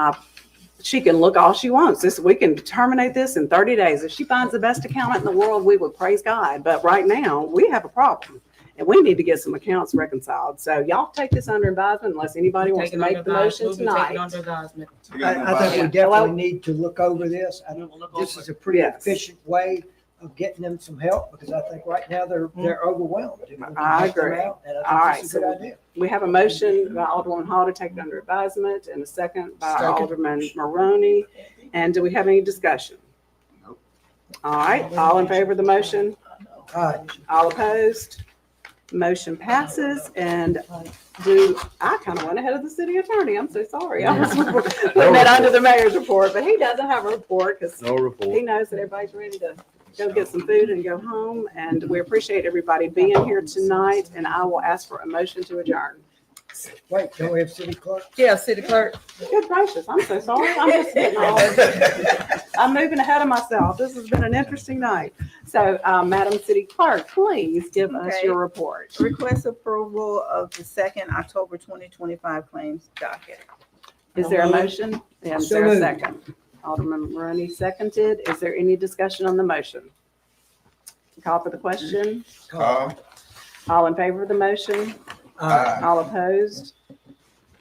she can look all she wants. We can terminate this in 30 days. If she finds the best accountant in the world, we would praise God. But right now, we have a problem, and we need to get some accounts reconciled. So y'all take this under advisement unless anybody wants to make the motion tonight. I think we definitely need to look over this. I know this is a pretty Yes. efficient way of getting them some help, because I think right now they're overwhelmed. And we can I help them agree. out, and All I right, think this is a good idea. We have a motion by Alderwoman Hall to take it under advisement and a second by Second. Alderman Maroney. And do we have any discussion? All right, all in favor of the motion? All right. All opposed? Motion passes. And I kind of went ahead of the city attorney. I'm so sorry. I was putting that under the mayor's report, but he doesn't have a report because No report. he knows that everybody's ready to go get some food and go home. And we appreciate everybody being here tonight. And I will ask for a motion to adjourn. Wait, don't we have city clerk? Yeah, city clerk. Good gracious, I'm so sorry. I'm just getting all, I'm moving ahead of myself. This has been an interesting night. So, Madam City Clerk, please give us Okay. your report. Request approval of the second October 2025 claims docket. Is there a motion? And is So there a moved. second? Alderman Maroney seconded. Is there any discussion on the motion? Call for the question. All in favor of the motion? All opposed?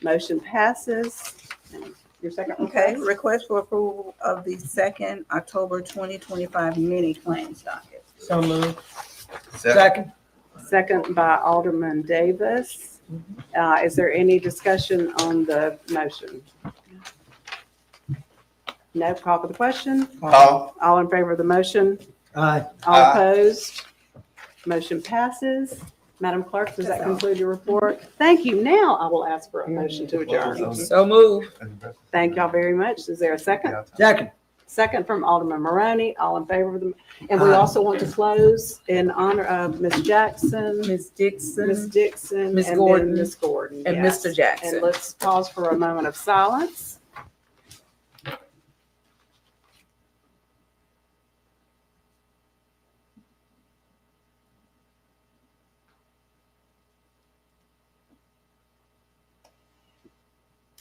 Motion passes. Your second Okay, request? request for approval of the second October 2025 mini claims docket. So moved. Second. Second by Alderman Davis. Is there any discussion on the motion? No, call for the question. All in favor of the motion? Aye. All opposed? Motion passes. Madam Clerk, does that conclude your report? Thank you. Now I will ask for a motion to adjourn. So move. Thank y'all very much. Is there a second? Second. Second from Alderman Maroney. All in favor of the, and we also want to close in honor of Ms. Jackson, Ms. Dixon. Ms. Dixon, Ms. and Gordon, then Ms. Gordon. and yes. Mr. Jackson. And let's pause for a moment of silence.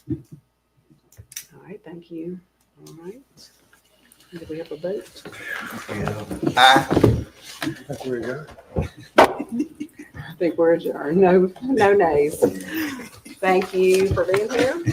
All right, thank you. All right. Do we have a vote? I think we're adjourned. No nays. Thank you for being here.